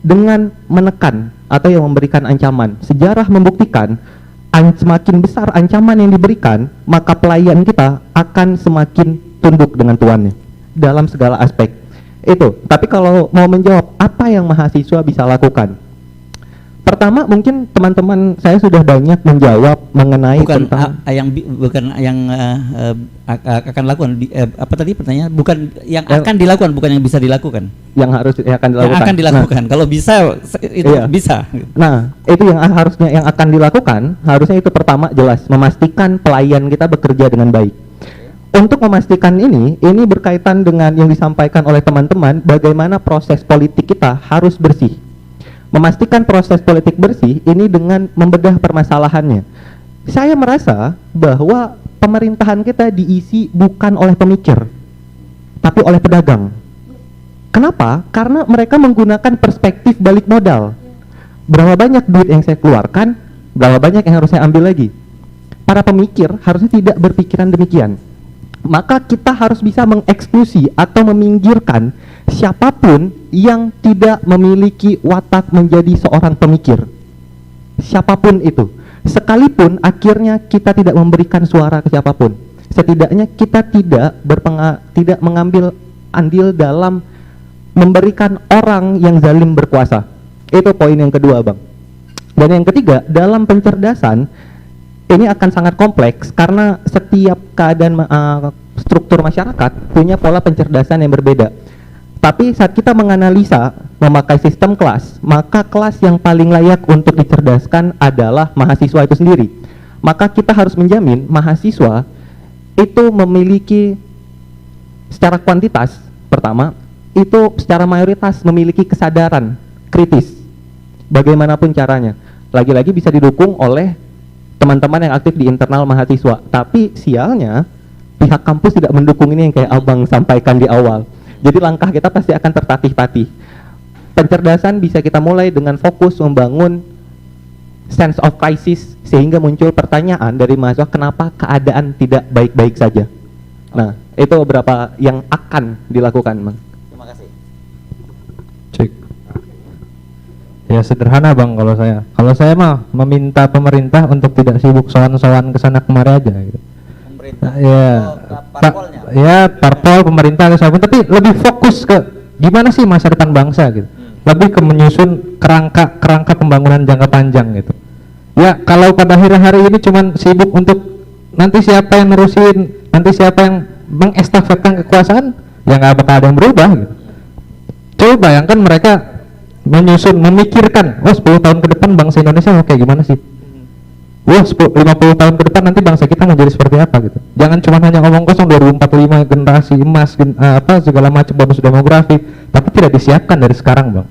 dengan menekan atau yang memberikan ancaman. Sejarah membuktikan semakin besar ancaman yang diberikan, maka pelayan kita akan semakin tunduk dengan tuannya dalam segala aspek. Itu. Tapi kalau mau menjawab apa yang mahasiswa bisa lakukan, pertama mungkin teman-teman saya sudah banyak menjawab mengenai bukan tentang bukan yang akan lakukan apa tadi pertanyaan, bukan yang akan dilakukan, bukan yang bisa dilakukan, yang harus yang akan dilakukan. Yang akan dilakukan. Kalau bisa itu iya. bisa. Nah, itu yang harusnya yang akan dilakukan, harusnya itu pertama jelas memastikan pelayan kita bekerja dengan baik. Untuk memastikan ini berkaitan dengan yang disampaikan oleh teman-teman, bagaimana proses politik kita harus bersih. Memastikan proses politik bersih ini dengan membedah permasalahannya. Saya merasa bahwa pemerintahan kita diisi bukan oleh pemikir, tapi oleh pedagang. Kenapa? Karena mereka menggunakan perspektif balik modal. Berapa banyak duit yang saya keluarkan, berapa banyak yang harus saya ambil lagi. Para pemikir harusnya tidak berpikiran demikian. Maka kita harus bisa mengeksklusi atau meminggirkan siapapun yang tidak memiliki watak menjadi seorang pemikir. Siapapun itu. Sekalipun akhirnya kita tidak memberikan suara ke siapapun. Setidaknya kita tidak mengambil andil dalam memberikan orang yang zalim berkuasa. Itu poin yang kedua, Bang. Dan yang ketiga, dalam pencerdasan ini akan sangat kompleks karena setiap keadaan struktur masyarakat punya pola pencerdasan yang berbeda. Tapi saat kita menganalisa memakai sistem kelas, maka kelas yang paling layak untuk dicerdaskan adalah mahasiswa itu sendiri. Maka kita harus menjamin mahasiswa itu memiliki secara kuantitas, pertama, itu secara mayoritas memiliki kesadaran kritis. Bagaimanapun caranya. Lagi-lagi bisa didukung oleh teman-teman yang aktif di internal mahasiswa, tapi sialnya pihak kampus tidak mendukung ini yang kayak Abang sampaikan di awal. Jadi langkah kita pasti akan tertatih-tatih. Pencerdasan bisa kita mulai dengan fokus membangun sense of crisis sehingga muncul pertanyaan dari mahasiswa kenapa keadaan tidak baik-baik saja. Nah, itu beberapa yang akan dilakukan, Bang. Terima kasih. Cek. Ya sederhana Bang kalau saya. Kalau saya mah meminta pemerintah untuk tidak sibuk sowan-sowan kesana kemari aja gitu. Pemerintah. Nah, ya, parpol pemerintah atau siapapun, tapi lebih fokus ke gimana sih masa depan bangsa gitu. lebih ke menyusun kerangka pembangunan jangka panjang gitu. Ya kalau pada akhirnya hari ini cuman sibuk untuk nanti siapa yang nerusin, nanti siapa yang mengestafetkan kekuasaan, ya nggak bakal ada yang berubah gitu. Coba bayangkan mereka menyusun, memikirkan, 10 tahun ke depan bangsa Indonesia mau kayak gimana sih? 50 tahun ke depan nanti bangsa kita mau jadi seperti apa gitu. Jangan cuma hanya ngomong kosong 2045 generasi emas, segala macam bonus demografi, tapi tidak disiapkan dari sekarang, Bang.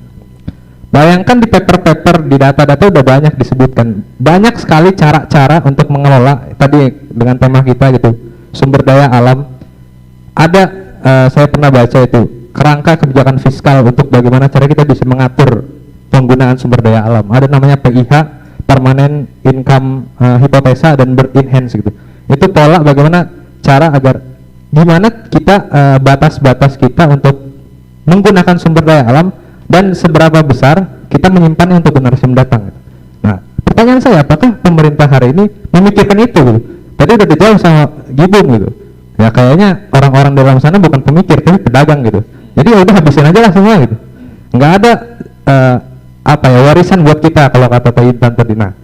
Bayangkan di paper-paper, di data-data udah banyak disebutkan, banyak sekali cara-cara untuk mengelola tadi dengan tema kita gitu, sumber daya alam. Ada saya pernah baca itu kerangka kebijakan fiskal untuk bagaimana cara kita bisa mengatur penggunaan sumber daya alam. Ada namanya PIH, permanent income hipotesa, dan bird enhance gitu. Itu pola bagaimana cara agar gimana kita batas-batas kita untuk menggunakan sumber daya alam dan seberapa besar kita menyimpannya untuk generasi mendatang. Nah, pertanyaan saya, apakah pemerintah hari ini memikirkan itu gitu? Tadi udah dijawab sama Gibung gitu. Ya kayaknya orang-orang dalam sana bukan pemikir tapi pedagang gitu. Jadi ya udah habisin aja lah semua gitu. Nggak ada warisan buat kita kalau kata Pak Intan tadi. Nah,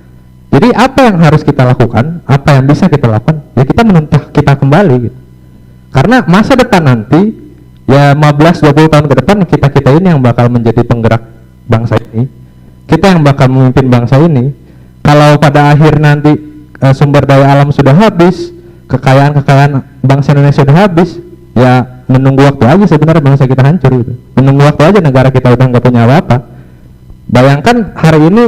jadi apa yang harus kita lakukan? Apa yang bisa kita lakukan? Ya kita menuntut kita kembali gitu. Karena masa depan nanti ya 15-20 tahun ke depan kita ini yang bakal menjadi penggerak bangsa ini, kita yang bakal memimpin bangsa ini. Kalau pada akhir nanti sumber daya alam sudah habis, kekayaan bangsa Indonesia sudah habis, ya menunggu waktu aja sebenarnya bangsa kita hancur gitu. Menunggu waktu aja negara kita udah nggak punya apa-apa. Bayangkan hari ini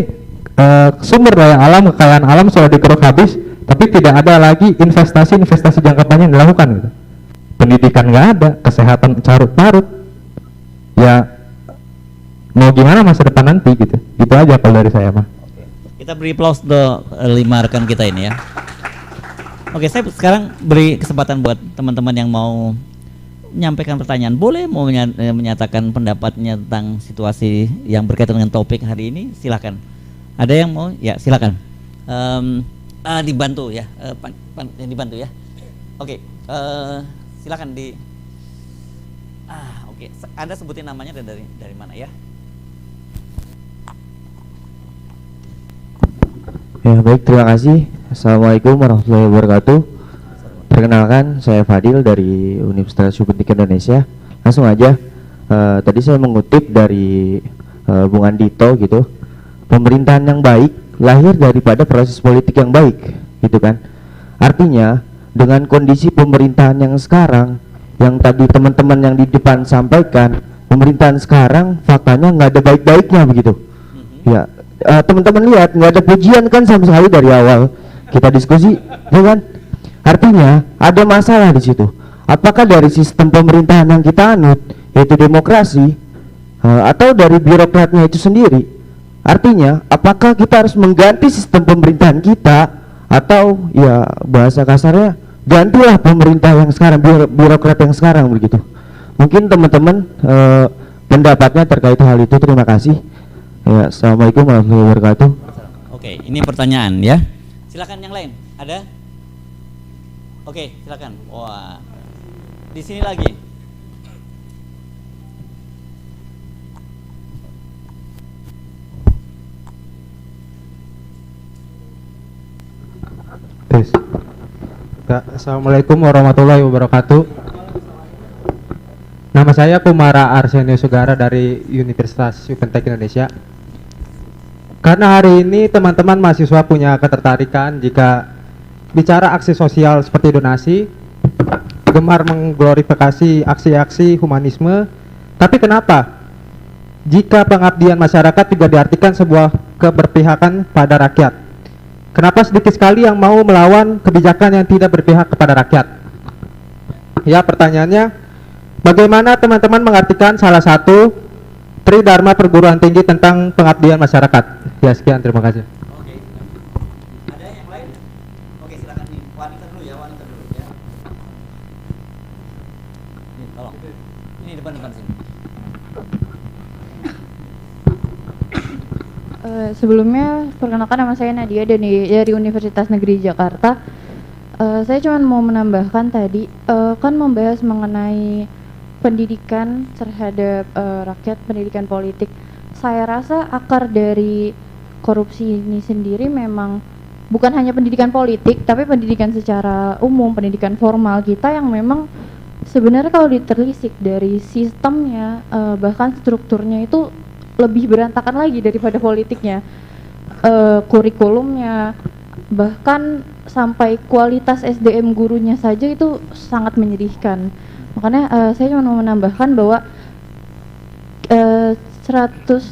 sumber daya alam, kekayaan alam sudah dikeruk habis, tapi tidak ada lagi investasi jangka panjang yang dilakukan gitu. Pendidikan nggak ada, kesehatan carut marut, ya mau gimana masa depan nanti gitu. Gitu aja kalau dari saya mah. Kita beri applause untuk 5 rekan kita ini ya. Oke, saya sekarang beri kesempatan buat teman-teman yang mau menyampaikan pertanyaan, boleh mau menyatakan pendapatnya tentang situasi yang berkaitan dengan topik hari ini, silakan. Ada yang mau? Ya silakan. Dibantu ya, dibantu ya. Oke. Silakan di oke. Anda sebutin namanya dan dari mana ya? Ya baik, terima kasih. Assalamualaikum warahmatullahi wabarakatuh. Perkenalkan, saya Fadil dari Universitas Subteknik Indonesia. Langsung aja, tadi saya mengutip dari Bung Andito gitu. Pemerintahan yang baik lahir daripada proses politik yang baik, gitu kan? Artinya dengan kondisi pemerintahan yang sekarang, yang tadi teman-teman yang di depan sampaikan, pemerintahan sekarang faktanya nggak ada baik-baiknya begitu. Ya, teman-teman lihat nggak ada pujian kan sama sekali dari awal kita diskusi, ya kan? Artinya ada masalah di situ. Apakah dari sistem pemerintahan yang kita anut, yaitu demokrasi, atau dari birokratnya itu sendiri? Artinya, apakah kita harus mengganti sistem pemerintahan kita, atau ya bahasa kasarnya gantilah pemerintah yang sekarang, birokrat yang sekarang begitu. Mungkin teman-teman pendapatnya terkait hal itu. Terima kasih. Ya, assalamualaikum warahmatullahi wabarakatuh. Oke, ini pertanyaan ya. Silakan yang lain. Ada? Oke, silakan. Wah, di sini lagi. Tes. Assalamualaikum warahmatullahi wabarakatuh. Nama saya Kumara Arsenio Sugara dari Universitas Subteknik Indonesia. Karena hari ini teman-teman mahasiswa punya ketertarikan jika bicara aksi sosial seperti donasi, gemar mengglorifikasi aksi-aksi humanisme, tapi kenapa jika pengabdian masyarakat juga diartikan sebuah keberpihakan pada rakyat? Kenapa sedikit sekali yang mau melawan kebijakan yang tidak berpihak kepada rakyat? Ya, pertanyaannya, bagaimana teman-teman mengartikan salah satu tridharma perguruan tinggi tentang pengabdian masyarakat? Ya, sekian, terima kasih. Oke. Ada yang lain? Oke, silakan nih. Wanita dulu ya. Ini, tolong. Ini depan sini. Sebelumnya perkenalkan, nama saya Nadia dari Universitas Negeri Jakarta. Saya cuma mau menambahkan tadi kan membahas mengenai pendidikan terhadap rakyat, pendidikan politik. saya rasa akar dari korupsi ini sendiri memang bukan hanya pendidikan politik, tapi pendidikan secara umum, pendidikan formal kita yang memang sebenarnya kalau ditelisik dari sistemnya, bahkan strukturnya itu lebih berantakan lagi daripada politiknya. Kurikulumnya, bahkan sampai kualitas SDM gurunya saja itu sangat menyedihkan. Makanya saya cuma mau menambahkan bahwa 100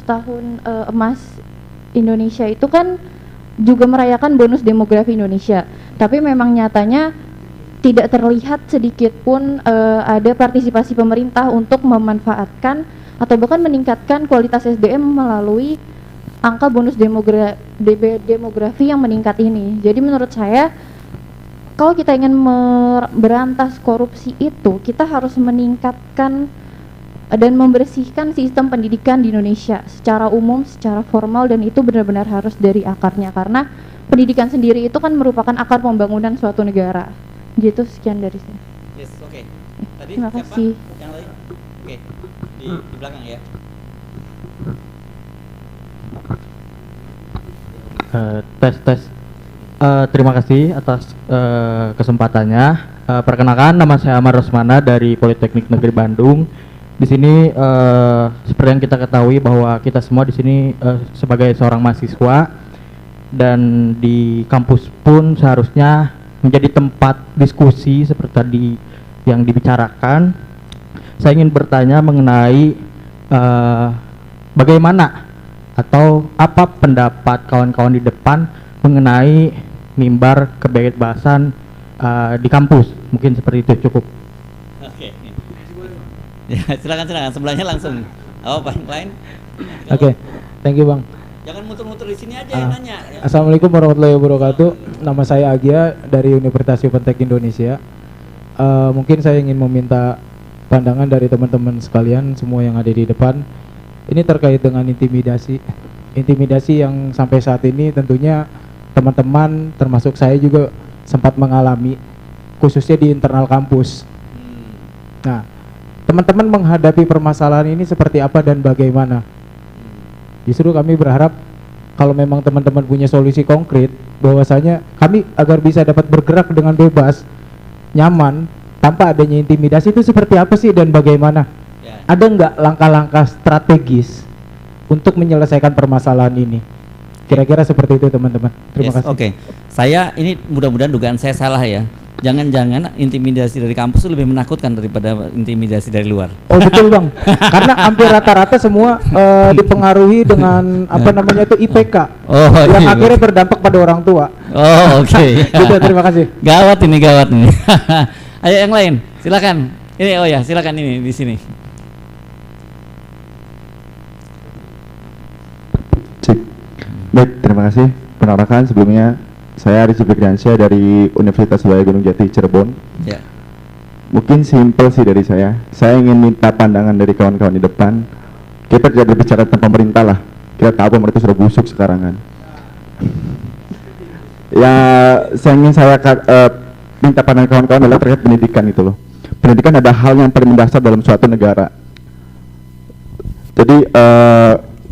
tahun emas Indonesia itu kan juga merayakan bonus demografi Indonesia, tapi memang nyatanya tidak terlihat sedikit pun ada partisipasi pemerintah untuk memanfaatkan atau bahkan meningkatkan kualitas SDM melalui angka bonus demografi yang meningkat ini. Jadi menurut saya kalau kita ingin berantas korupsi itu, kita harus meningkatkan dan membersihkan sistem pendidikan di Indonesia secara umum, secara formal, dan itu benar-benar harus dari akarnya, karena pendidikan sendiri itu kan merupakan akar pembangunan suatu negara. Gitu, sekian dari saya. Yes, oke. Tadi Terima siapa? kasih. Yang lain? Oke. Di belakang ya. Tes. Terima kasih atas kesempatannya. Perkenalkan, nama saya Amar Rosmana dari Politeknik Negeri Bandung. Di sini seperti yang kita ketahui bahwa kita semua di sini sebagai seorang mahasiswa, dan di kampus pun seharusnya menjadi tempat diskusi seperti tadi yang dibicarakan. Saya ingin bertanya mengenai bagaimana atau apa pendapat kawan-kawan di depan mengenai mimbar kebebasan di kampus. Mungkin seperti itu cukup. Oke. Ya, silakan sebelahnya langsung. Oh, Pak lain. Oke. Thank you, Bang. Jangan muter-muter di sini aja yang nanya. Assalamualaikum warahmatullahi wabarakatuh. Nama saya Agia dari Universitas Yupentek Indonesia. Mungkin saya ingin meminta pandangan dari teman-teman sekalian semua yang ada di depan. Ini terkait dengan intimidasi yang sampai saat ini tentunya teman-teman termasuk saya juga sempat mengalami, khususnya di internal kampus. Nah, teman-teman menghadapi permasalahan ini seperti apa dan bagaimana? Justru kami berharap kalau memang teman-teman punya solusi konkret, bahwasanya kami agar bisa dapat bergerak dengan bebas, nyaman, tanpa adanya intimidasi, itu seperti apa sih dan bagaimana? Ya. Ada nggak langkah-langkah strategis untuk menyelesaikan permasalahan ini? Kira-kira seperti itu, teman-teman. Terima kasih. Oke. Saya ini mudah-mudahan dugaan saya salah ya. Jangan-jangan intimidasi dari kampus itu lebih menakutkan daripada intimidasi dari luar. Oh betul, Bang. Karena hampir rata-rata semua dipengaruhi dengan apa namanya itu IPK. Oh, yang akhirnya berdampak pada orang tua. Oh, oke. Gitu, terima kasih. Gawat ini. Ayo yang lain, silakan. Ini silakan ini di sini. Cik. Baik, terima kasih. Perkenalkan sebelumnya saya Aris Fikriansyah dari Universitas Raya Gunung Jati Cirebon. Ya. Mungkin simpel sih dari saya. Saya ingin minta pandangan dari kawan-kawan di depan. Kita tidak berbicara tentang pemerintah lah. Kita tahu pemerintah sudah busuk sekarang kan. Ya, saya ingin minta pandangan kawan-kawan adalah terkait pendidikan itu loh. Pendidikan ada hal yang paling mendasar dalam suatu negara. Jadi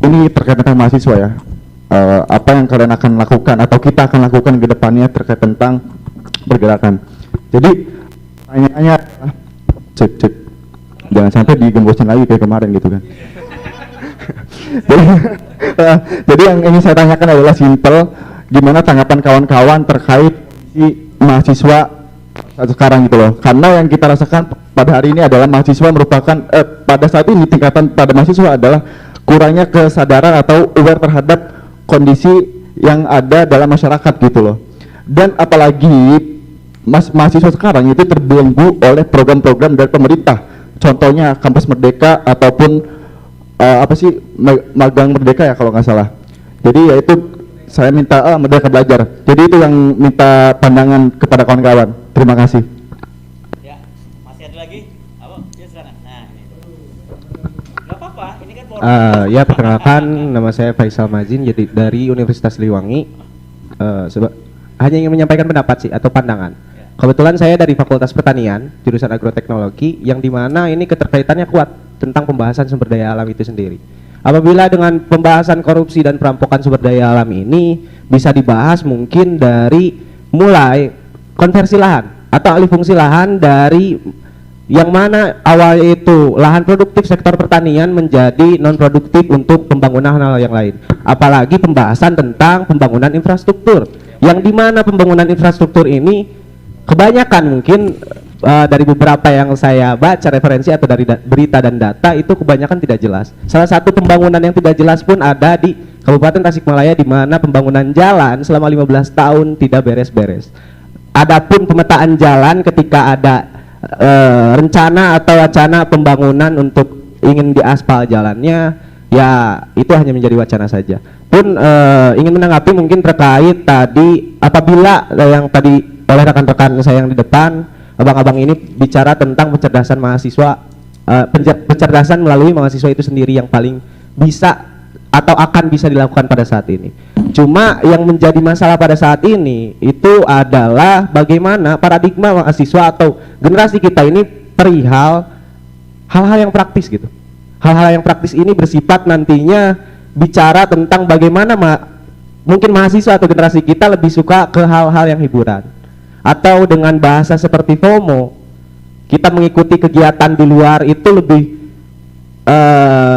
ini terkait tentang mahasiswa ya. Apa yang kalian akan lakukan atau kita akan lakukan ke depannya terkait tentang pergerakan. Jadi pertanyaannya cek jangan sampai digembosin lagi kayak kemarin gitu kan. Jadi yang ingin saya tanyakan adalah simpel, gimana tanggapan kawan-kawan terkait mahasiswa sekarang gitu loh. Karena yang kita rasakan pada hari ini adalah mahasiswa merupakan pada saat ini tingkatan pada mahasiswa adalah kurangnya kesadaran atau aware terhadap kondisi yang ada dalam masyarakat gitu loh. Dan apalagi mahasiswa sekarang itu terbelenggu oleh program-program dari pemerintah. Contohnya Kampus Merdeka ataupun magang Merdeka ya kalau nggak salah. Jadi yaitu saya minta Merdeka Belajar. Jadi itu yang minta pandangan kepada kawan-kawan. Terima kasih. Ya, masih ada lagi? Ya silakan. Nah, ini. Nggak apa-apa, ini kan ya perkenalkan, nama saya Faisal Mazin jadi dari Universitas Siliwangi. Hanya ingin menyampaikan pendapat sih atau pandangan. Kebetulan saya dari Fakultas Pertanian, jurusan Agroteknologi, yang dimana ini keterkaitannya kuat tentang pembahasan sumber daya alam itu sendiri. Apabila dengan pembahasan korupsi dan perampokan sumber daya alam ini bisa dibahas mungkin dari mulai konversi lahan atau alih fungsi lahan dari yang mana awalnya itu lahan produktif sektor pertanian menjadi non produktif untuk pembangunan hal yang lain. Apalagi pembahasan tentang pembangunan infrastruktur, yang dimana pembangunan infrastruktur ini kebanyakan mungkin dari beberapa yang saya baca referensi atau dari berita dan data itu kebanyakan tidak jelas. Salah satu pembangunan yang tidak jelas pun ada di Kabupaten Tasikmalaya, di mana pembangunan jalan selama 15 tahun tidak beres-beres. Adapun pemetaan jalan ketika ada rencana atau wacana pembangunan untuk ingin diaspal jalannya, ya itu hanya menjadi wacana saja. Pun ingin menanggapi mungkin terkait tadi apabila yang tadi oleh rekan-rekan saya yang di depan, abang-abang ini bicara tentang pencerdasan mahasiswa, pencerdasan melalui mahasiswa itu sendiri yang paling bisa atau akan bisa dilakukan pada saat ini. Cuma yang menjadi masalah pada saat ini itu adalah bagaimana paradigma mahasiswa atau generasi kita ini perihal hal-hal yang praktis gitu. Hal-hal yang praktis ini bersifat nantinya bicara tentang bagaimana mungkin mahasiswa atau generasi kita lebih suka ke hal-hal yang hiburan. Atau dengan bahasa seperti FOMO, kita mengikuti kegiatan di luar itu lebih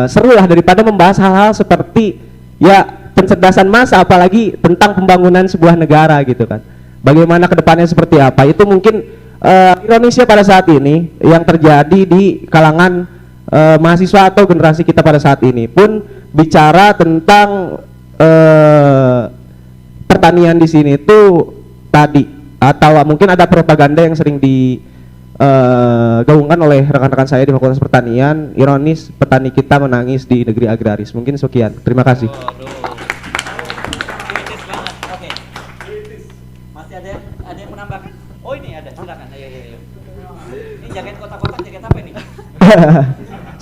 seru lah daripada membahas hal-hal seperti ya pencerdasan massa, apalagi tentang pembangunan sebuah negara gitu kan. Bagaimana kedepannya seperti apa, itu mungkin ironisnya pada saat ini yang terjadi di kalangan mahasiswa atau generasi kita pada saat ini pun bicara tentang pertanian di sini itu tadi, atau mungkin ada propaganda yang sering digabungkan oleh rekan-rekan saya di Fakultas Pertanian, ironis petani kita menangis di negeri agraris. Mungkin sekian, terima kasih. Ada yang menambahkan? Oh ini ada, silakan. Ayo. Ini jaket kotak-kotak, jaket apa ini?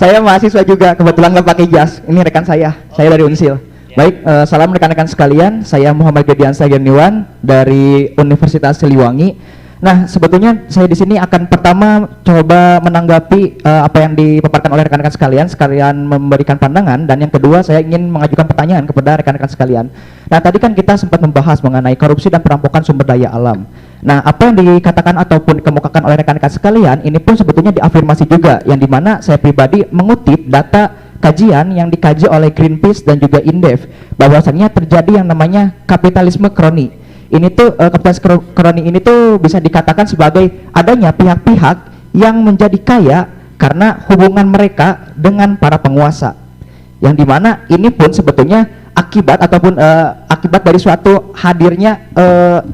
Saya mahasiswa juga, kebetulan nggak pakai jas. Ini rekan saya dari Unsil. Baik, salam rekan-rekan sekalian. Saya Muhammad Gediansa Gerniwan dari Universitas Siliwangi. Nah, sebetulnya saya di sini akan pertama coba menanggapi apa yang dipaparkan oleh rekan-rekan sekalian memberikan pandangan, dan yang kedua saya ingin mengajukan pertanyaan kepada rekan-rekan sekalian. Nah, tadi kan kita sempat membahas mengenai korupsi dan perampokan sumber daya alam. Nah, apa yang dikatakan ataupun dikemukakan oleh rekan-rekan sekalian ini pun sebetulnya diafirmasi juga, yang dimana saya pribadi mengutip data kajian yang dikaji oleh Greenpeace dan juga Indef, bahwasannya terjadi yang namanya kapitalisme kroni. Ini tuh kapitalisme kroni ini tuh bisa dikatakan sebagai adanya pihak-pihak yang menjadi kaya karena hubungan mereka dengan para penguasa, yang dimana ini pun sebetulnya akibat ataupun akibat dari suatu hadirnya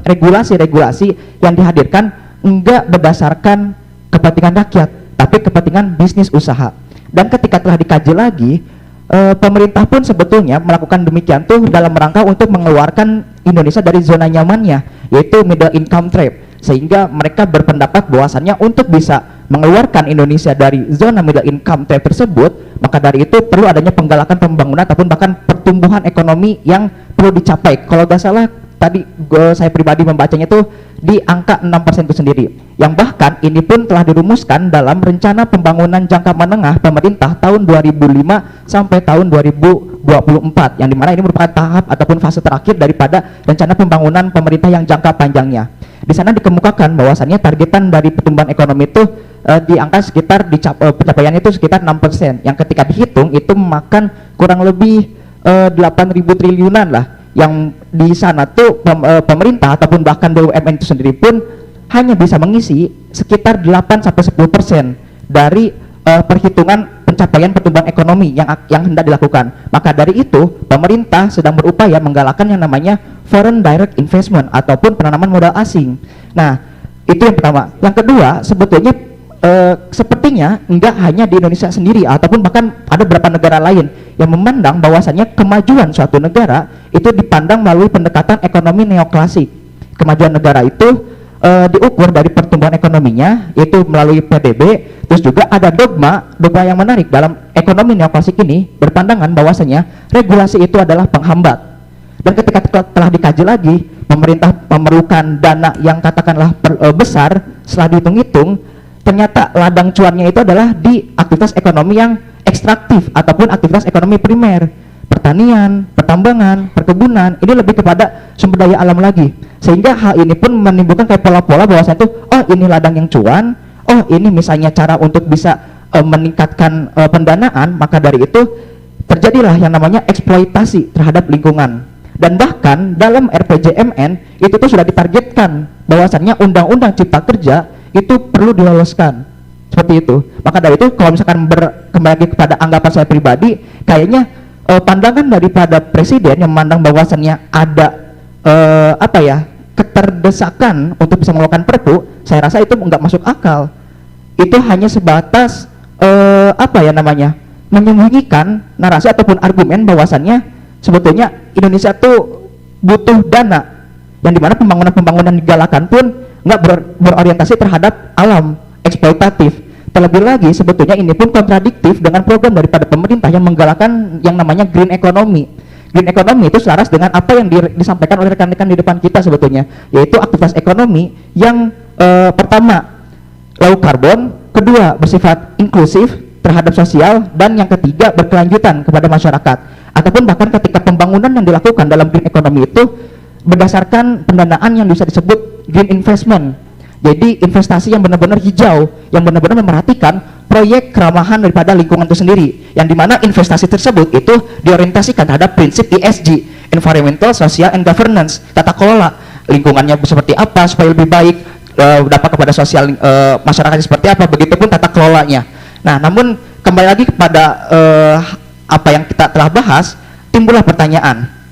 regulasi-regulasi yang dihadirkan enggak berdasarkan kepentingan rakyat tapi kepentingan bisnis usaha. Dan ketika telah dikaji lagi, pemerintah pun sebetulnya melakukan demikian tuh dalam rangka untuk mengeluarkan Indonesia dari zona nyamannya, yaitu middle income trap, sehingga mereka berpendapat bahwasannya untuk bisa mengeluarkan Indonesia dari zona middle income trap tersebut, maka dari itu perlu adanya penggalakan pembangunan ataupun bahkan pertumbuhan ekonomi yang perlu dicapai. Kalau gak salah tadi saya pribadi membacanya itu di angka 6% itu sendiri, yang bahkan ini pun telah dirumuskan dalam rencana pembangunan jangka menengah pemerintah tahun 2005 sampai tahun 2024, yang dimana ini merupakan tahap ataupun fase terakhir daripada rencana pembangunan pemerintah yang jangka panjangnya. Di sana dikemukakan bahwasannya targetan dari pertumbuhan ekonomi itu di angka sekitar pencapaiannya itu sekitar 6%, yang ketika dihitung itu memakan kurang lebih 8.000 triliunan lah, yang di sana tuh pemerintah ataupun bahkan BUMN itu sendiri pun hanya bisa mengisi sekitar 8-10% dari perhitungan pencapaian pertumbuhan ekonomi yang hendak dilakukan. Maka dari itu pemerintah sedang berupaya menggalakkan yang namanya foreign direct investment ataupun penanaman modal asing. Nah, itu yang pertama. Yang kedua, sebetulnya sepertinya enggak hanya di Indonesia sendiri ataupun bahkan ada beberapa negara lain yang memandang bahwasannya kemajuan suatu negara itu dipandang melalui pendekatan ekonomi neoklasik. Kemajuan negara itu diukur dari pertumbuhan ekonominya, yaitu melalui PDB. Terus juga ada dogma yang menarik dalam ekonomi neoklasik ini, berpandangan bahwasanya regulasi itu adalah penghambat. Dan ketika telah dikaji lagi, pemerintah memerlukan dana yang katakanlah besar, setelah dihitung-hitung ternyata ladang cuannya itu adalah di aktivitas ekonomi yang ekstraktif ataupun aktivitas ekonomi primer, pertanian, pertambangan, perkebunan. Ini lebih kepada sumber daya alam lagi, sehingga hal ini pun menimbulkan kayak pola-pola bahwasanya itu, oh ini ladang yang cuan, oh ini misalnya cara untuk bisa meningkatkan pendanaan, maka dari itu terjadilah yang namanya eksploitasi terhadap lingkungan. Dan bahkan dalam RPJMN itu tuh sudah ditargetkan bahwasannya undang-undang cipta kerja itu perlu diloloskan seperti itu. Maka dari itu kalau misalkan kembali lagi kepada anggapan saya pribadi, kayaknya pandangan daripada presiden yang memandang bahwasannya ada keterdesakan untuk bisa mengeluarkan perpu, saya rasa itu nggak masuk akal. Itu hanya sebatas menyembunyikan narasi ataupun argumen bahwasannya sebetulnya Indonesia tuh butuh dana, yang dimana pembangunan digalakan pun nggak berorientasi terhadap alam, eksploitatif. Terlebih lagi sebetulnya ini pun kontradiktif dengan program daripada pemerintah yang menggalakkan yang namanya green economy. Green economy itu selaras dengan apa yang disampaikan oleh rekan-rekan di depan kita sebetulnya, yaitu aktivitas ekonomi yang pertama low carbon, kedua bersifat inklusif terhadap sosial, dan yang ketiga berkelanjutan kepada masyarakat. Ataupun bahkan ketika pembangunan yang dilakukan dalam green economy itu berdasarkan pendanaan yang bisa disebut green investment. Jadi investasi yang benar-benar hijau, yang benar-benar memerhatikan proyek keramahan daripada lingkungan itu sendiri, yang dimana investasi tersebut itu diorientasikan terhadap prinsip ESG, environmental, social, and governance, tata kelola lingkungannya seperti apa supaya lebih baik, dapat kepada sosial masyarakatnya seperti apa, begitupun tata kelolanya. Nah, namun kembali lagi kepada apa yang kita telah bahas, timbullah pertanyaan.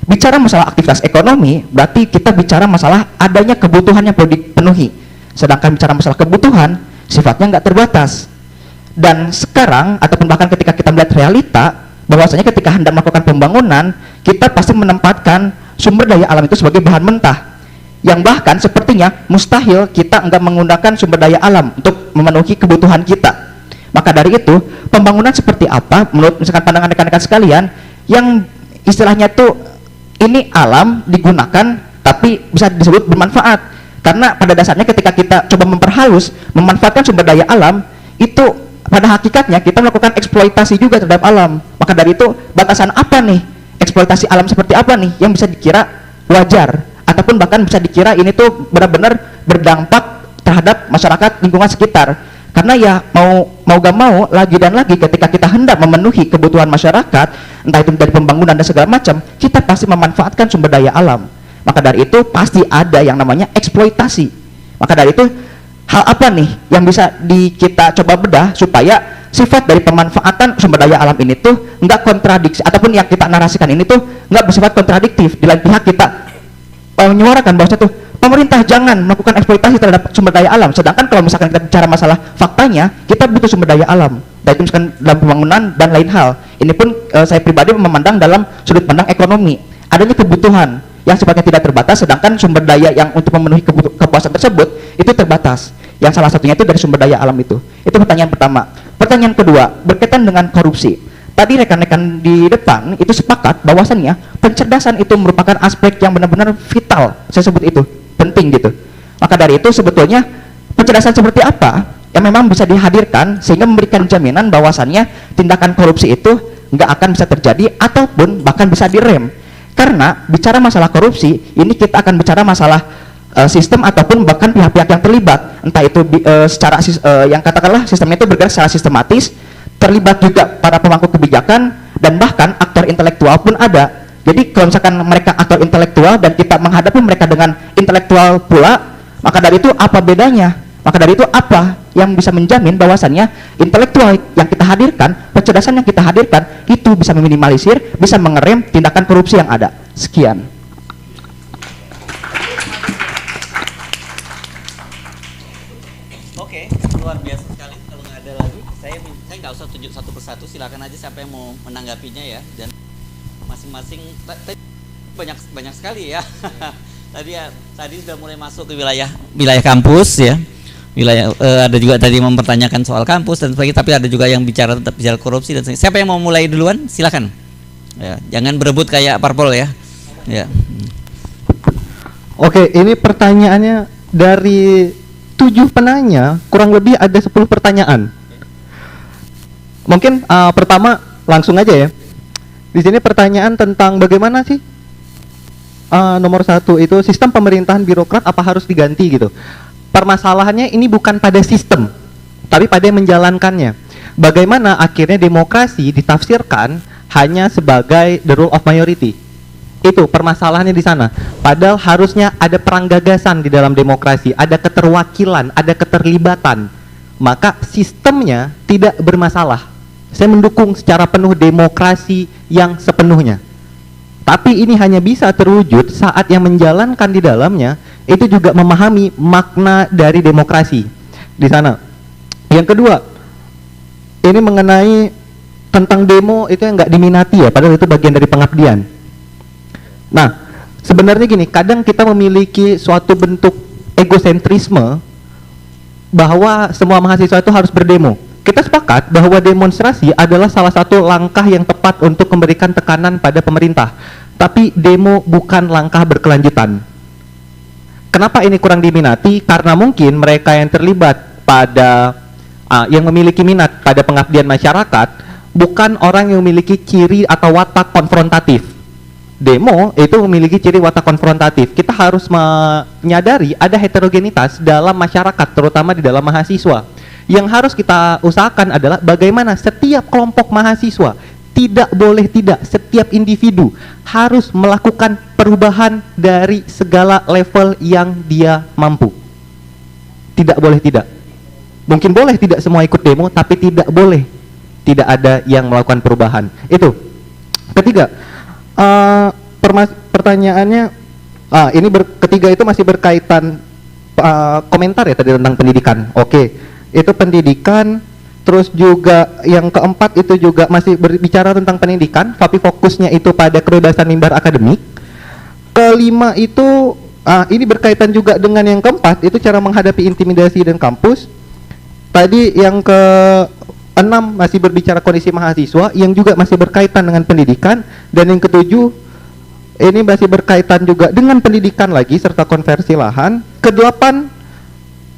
Bicara masalah aktivitas ekonomi, berarti kita bicara masalah adanya kebutuhan yang perlu dipenuhi. Sedangkan bicara masalah kebutuhan, sifatnya nggak terbatas. Dan sekarang, ataupun bahkan ketika kita melihat realita, bahwasanya ketika hendak melakukan pembangunan, kita pasti menempatkan sumber daya alam itu sebagai bahan mentah. Yang bahkan sepertinya mustahil kita enggak menggunakan sumber daya alam untuk memenuhi kebutuhan kita. Maka dari itu, pembangunan seperti apa menurut misalkan pandangan rekan-rekan sekalian yang istilahnya tuh ini alam digunakan tapi bisa disebut bermanfaat. Karena pada dasarnya ketika kita coba memperhalus, memanfaatkan sumber daya alam, itu pada hakikatnya kita melakukan eksploitasi juga terhadap alam. Maka dari itu, batasan apa nih? Eksploitasi alam seperti apa nih yang bisa dikira wajar? Ataupun bahkan bisa dikira ini tuh benar-benar berdampak terhadap masyarakat lingkungan sekitar. Karena ya mau gak mau, lagi dan lagi ketika kita hendak memenuhi kebutuhan masyarakat, entah itu dari pembangunan dan segala macam, kita pasti memanfaatkan sumber daya alam. Maka dari itu pasti ada yang namanya eksploitasi. Maka dari itu hal apa nih yang bisa kita coba bedah supaya sifat dari pemanfaatan sumber daya alam ini tuh nggak kontradiksi, ataupun yang kita narasikan ini tuh nggak bersifat kontradiktif. Di lain pihak kita menyuarakan bahwa tuh pemerintah jangan melakukan eksploitasi terhadap sumber daya alam, sedangkan kalau misalkan kita bicara masalah faktanya, kita butuh sumber daya alam, baik itu misalkan dalam pembangunan dan lain hal. Ini pun saya pribadi memandang dalam sudut pandang ekonomi, adanya kebutuhan yang sifatnya tidak terbatas, sedangkan sumber daya yang untuk memenuhi kepuasan tersebut itu terbatas, yang salah satunya itu dari sumber daya alam itu. Itu pertanyaan pertama. Pertanyaan kedua, berkaitan dengan korupsi. Tadi rekan-rekan di depan itu sepakat bahwasannya pencerdasan itu merupakan aspek yang benar-benar vital, saya sebut itu penting gitu. Maka dari itu sebetulnya pencerdasan seperti apa yang memang bisa dihadirkan sehingga memberikan jaminan bahwasannya tindakan korupsi itu nggak akan bisa terjadi ataupun bahkan bisa direm. Karena bicara masalah korupsi ini kita akan bicara masalah sistem ataupun bahkan pihak-pihak yang terlibat, entah itu secara yang katakanlah sistemnya itu bergerak secara sistematis, terlibat juga para pemangku kebijakan, dan bahkan aktor intelektual pun ada. Jadi kalau misalkan mereka aktor intelektual dan kita menghadapi mereka dengan intelektual pula, maka dari itu apa bedanya? Maka dari itu apa yang bisa menjamin bahwasannya intelektual yang kita hadirkan, pencerdasan yang kita hadirkan itu bisa meminimalisir, bisa mengerem tindakan korupsi yang ada. Sekian. Oke, luar biasa sekali. Kalau nggak ada lagi, saya nggak usah tunjuk satu persatu. Silakan aja siapa yang mau menanggapinya ya. Dan masing-masing banyak sekali ya. Tadi sudah mulai masuk ke wilayah kampus ya. Ada juga tadi mempertanyakan soal kampus dan sebagainya, tapi ada juga yang bicara korupsi dan sebagainya. Siapa yang mau mulai duluan? Silakan. Ya, jangan berebut kayak parpol ya. Ya. Oke, ini pertanyaannya dari 7 penanya kurang lebih ada 10 pertanyaan. Mungkin pertama langsung aja ya. Di sini pertanyaan tentang bagaimana sih nomor 1 itu sistem pemerintahan birokrat apa harus diganti gitu. Permasalahannya ini bukan pada sistem, tapi pada yang menjalankannya. Bagaimana akhirnya demokrasi ditafsirkan hanya sebagai the rule of majority. Itu permasalahannya di sana. Padahal harusnya ada perang gagasan di dalam demokrasi, ada keterwakilan, ada keterlibatan. Maka sistemnya tidak bermasalah. Saya mendukung secara penuh demokrasi yang sepenuhnya. Tapi ini hanya bisa terwujud saat yang menjalankan di dalamnya itu juga memahami makna dari demokrasi di sana. Yang kedua, ini mengenai tentang demo itu yang nggak diminati ya, padahal itu bagian dari pengabdian. Nah, sebenarnya gini, kadang kita memiliki suatu bentuk egosentrisme bahwa semua mahasiswa itu harus berdemo. Kita sepakat bahwa demonstrasi adalah salah satu langkah yang tepat untuk memberikan tekanan pada pemerintah. Tapi demo bukan langkah berkelanjutan. Kenapa ini kurang diminati? Karena mungkin mereka yang terlibat pada yang memiliki minat pada pengabdian masyarakat bukan orang yang memiliki ciri atau watak konfrontatif. Demo itu memiliki ciri watak konfrontatif. Kita harus menyadari ada heterogenitas dalam masyarakat, terutama di dalam mahasiswa. Yang harus kita usahakan adalah bagaimana setiap kelompok mahasiswa, tidak boleh tidak, setiap individu harus melakukan perubahan dari segala level yang dia mampu. Tidak boleh tidak. Mungkin boleh tidak semua ikut demo, tapi tidak boleh tidak ada yang melakukan perubahan. Itu. Ketiga, pertanyaannya, ketiga itu masih berkaitan komentar ya tadi tentang pendidikan. Oke. Itu pendidikan, terus juga yang keempat itu juga masih berbicara tentang pendidikan, tapi fokusnya itu pada kebebasan mimbar akademik. Kelima itu ini berkaitan juga dengan yang keempat, itu cara menghadapi intimidasi dan kampus. Tadi yang keenam masih berbicara kondisi mahasiswa, yang juga masih berkaitan dengan pendidikan. Dan yang ketujuh ini masih berkaitan juga dengan pendidikan lagi serta konversi lahan. Kedelapan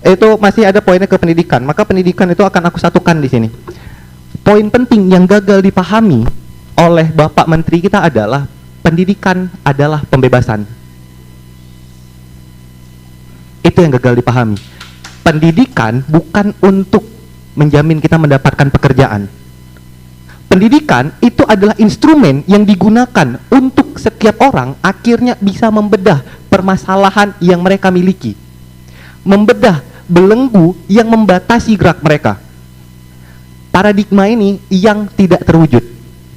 itu masih ada poinnya ke pendidikan, maka pendidikan itu akan aku satukan di sini. Poin penting yang gagal dipahami oleh Bapak Menteri kita adalah pendidikan adalah pembebasan. Itu yang gagal dipahami. Pendidikan bukan untuk menjamin kita mendapatkan pekerjaan. Pendidikan itu adalah instrumen yang digunakan untuk setiap orang akhirnya bisa membedah permasalahan yang mereka miliki, membedah belenggu yang membatasi gerak mereka. Paradigma ini yang tidak terwujud.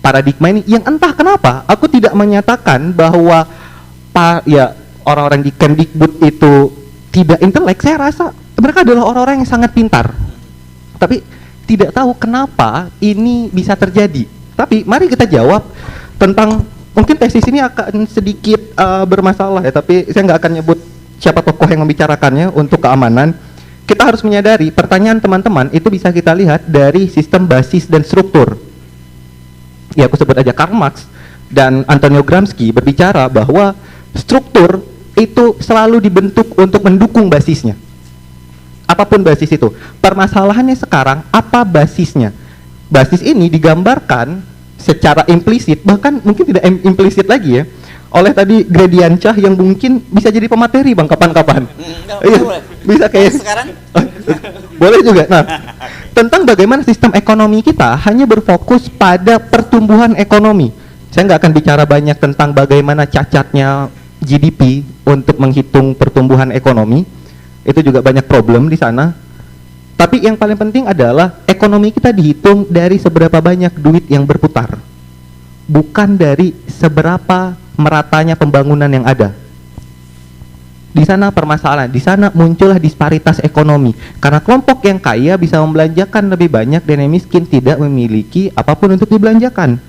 Paradigma ini yang entah kenapa aku tidak menyatakan bahwa orang-orang di Kemdikbud itu tidak intelek. Saya rasa mereka adalah orang-orang yang sangat pintar. Tapi tidak tahu kenapa ini bisa terjadi. Tapi mari kita jawab tentang, mungkin tesis ini akan sedikit bermasalah ya, tapi saya nggak akan nyebut siapa tokoh yang membicarakannya untuk keamanan. Kita harus menyadari pertanyaan teman-teman itu bisa kita lihat dari sistem basis dan struktur. Ya, aku sebut aja Karl Marx dan Antonio Gramsci berbicara bahwa struktur itu selalu dibentuk untuk mendukung basisnya. Apapun basis itu. Permasalahannya sekarang apa basisnya? Basis ini digambarkan secara implisit, bahkan mungkin tidak implisit lagi ya, oleh tadi Grediancah yang mungkin bisa jadi pemateri Bang kapan-kapan. Iya, bisa kayak sekarang. Boleh juga. Nah, tentang bagaimana sistem ekonomi kita hanya berfokus pada pertumbuhan ekonomi. Saya nggak akan bicara banyak tentang bagaimana cacatnya GDP untuk menghitung pertumbuhan ekonomi. Itu juga banyak problem di sana. Tapi yang paling penting adalah ekonomi kita dihitung dari seberapa banyak duit yang berputar, bukan dari seberapa meratanya pembangunan yang ada. Di sana permasalahan, di sana muncullah disparitas ekonomi karena kelompok yang kaya bisa membelanjakan lebih banyak dan yang miskin tidak memiliki apapun untuk dibelanjakan.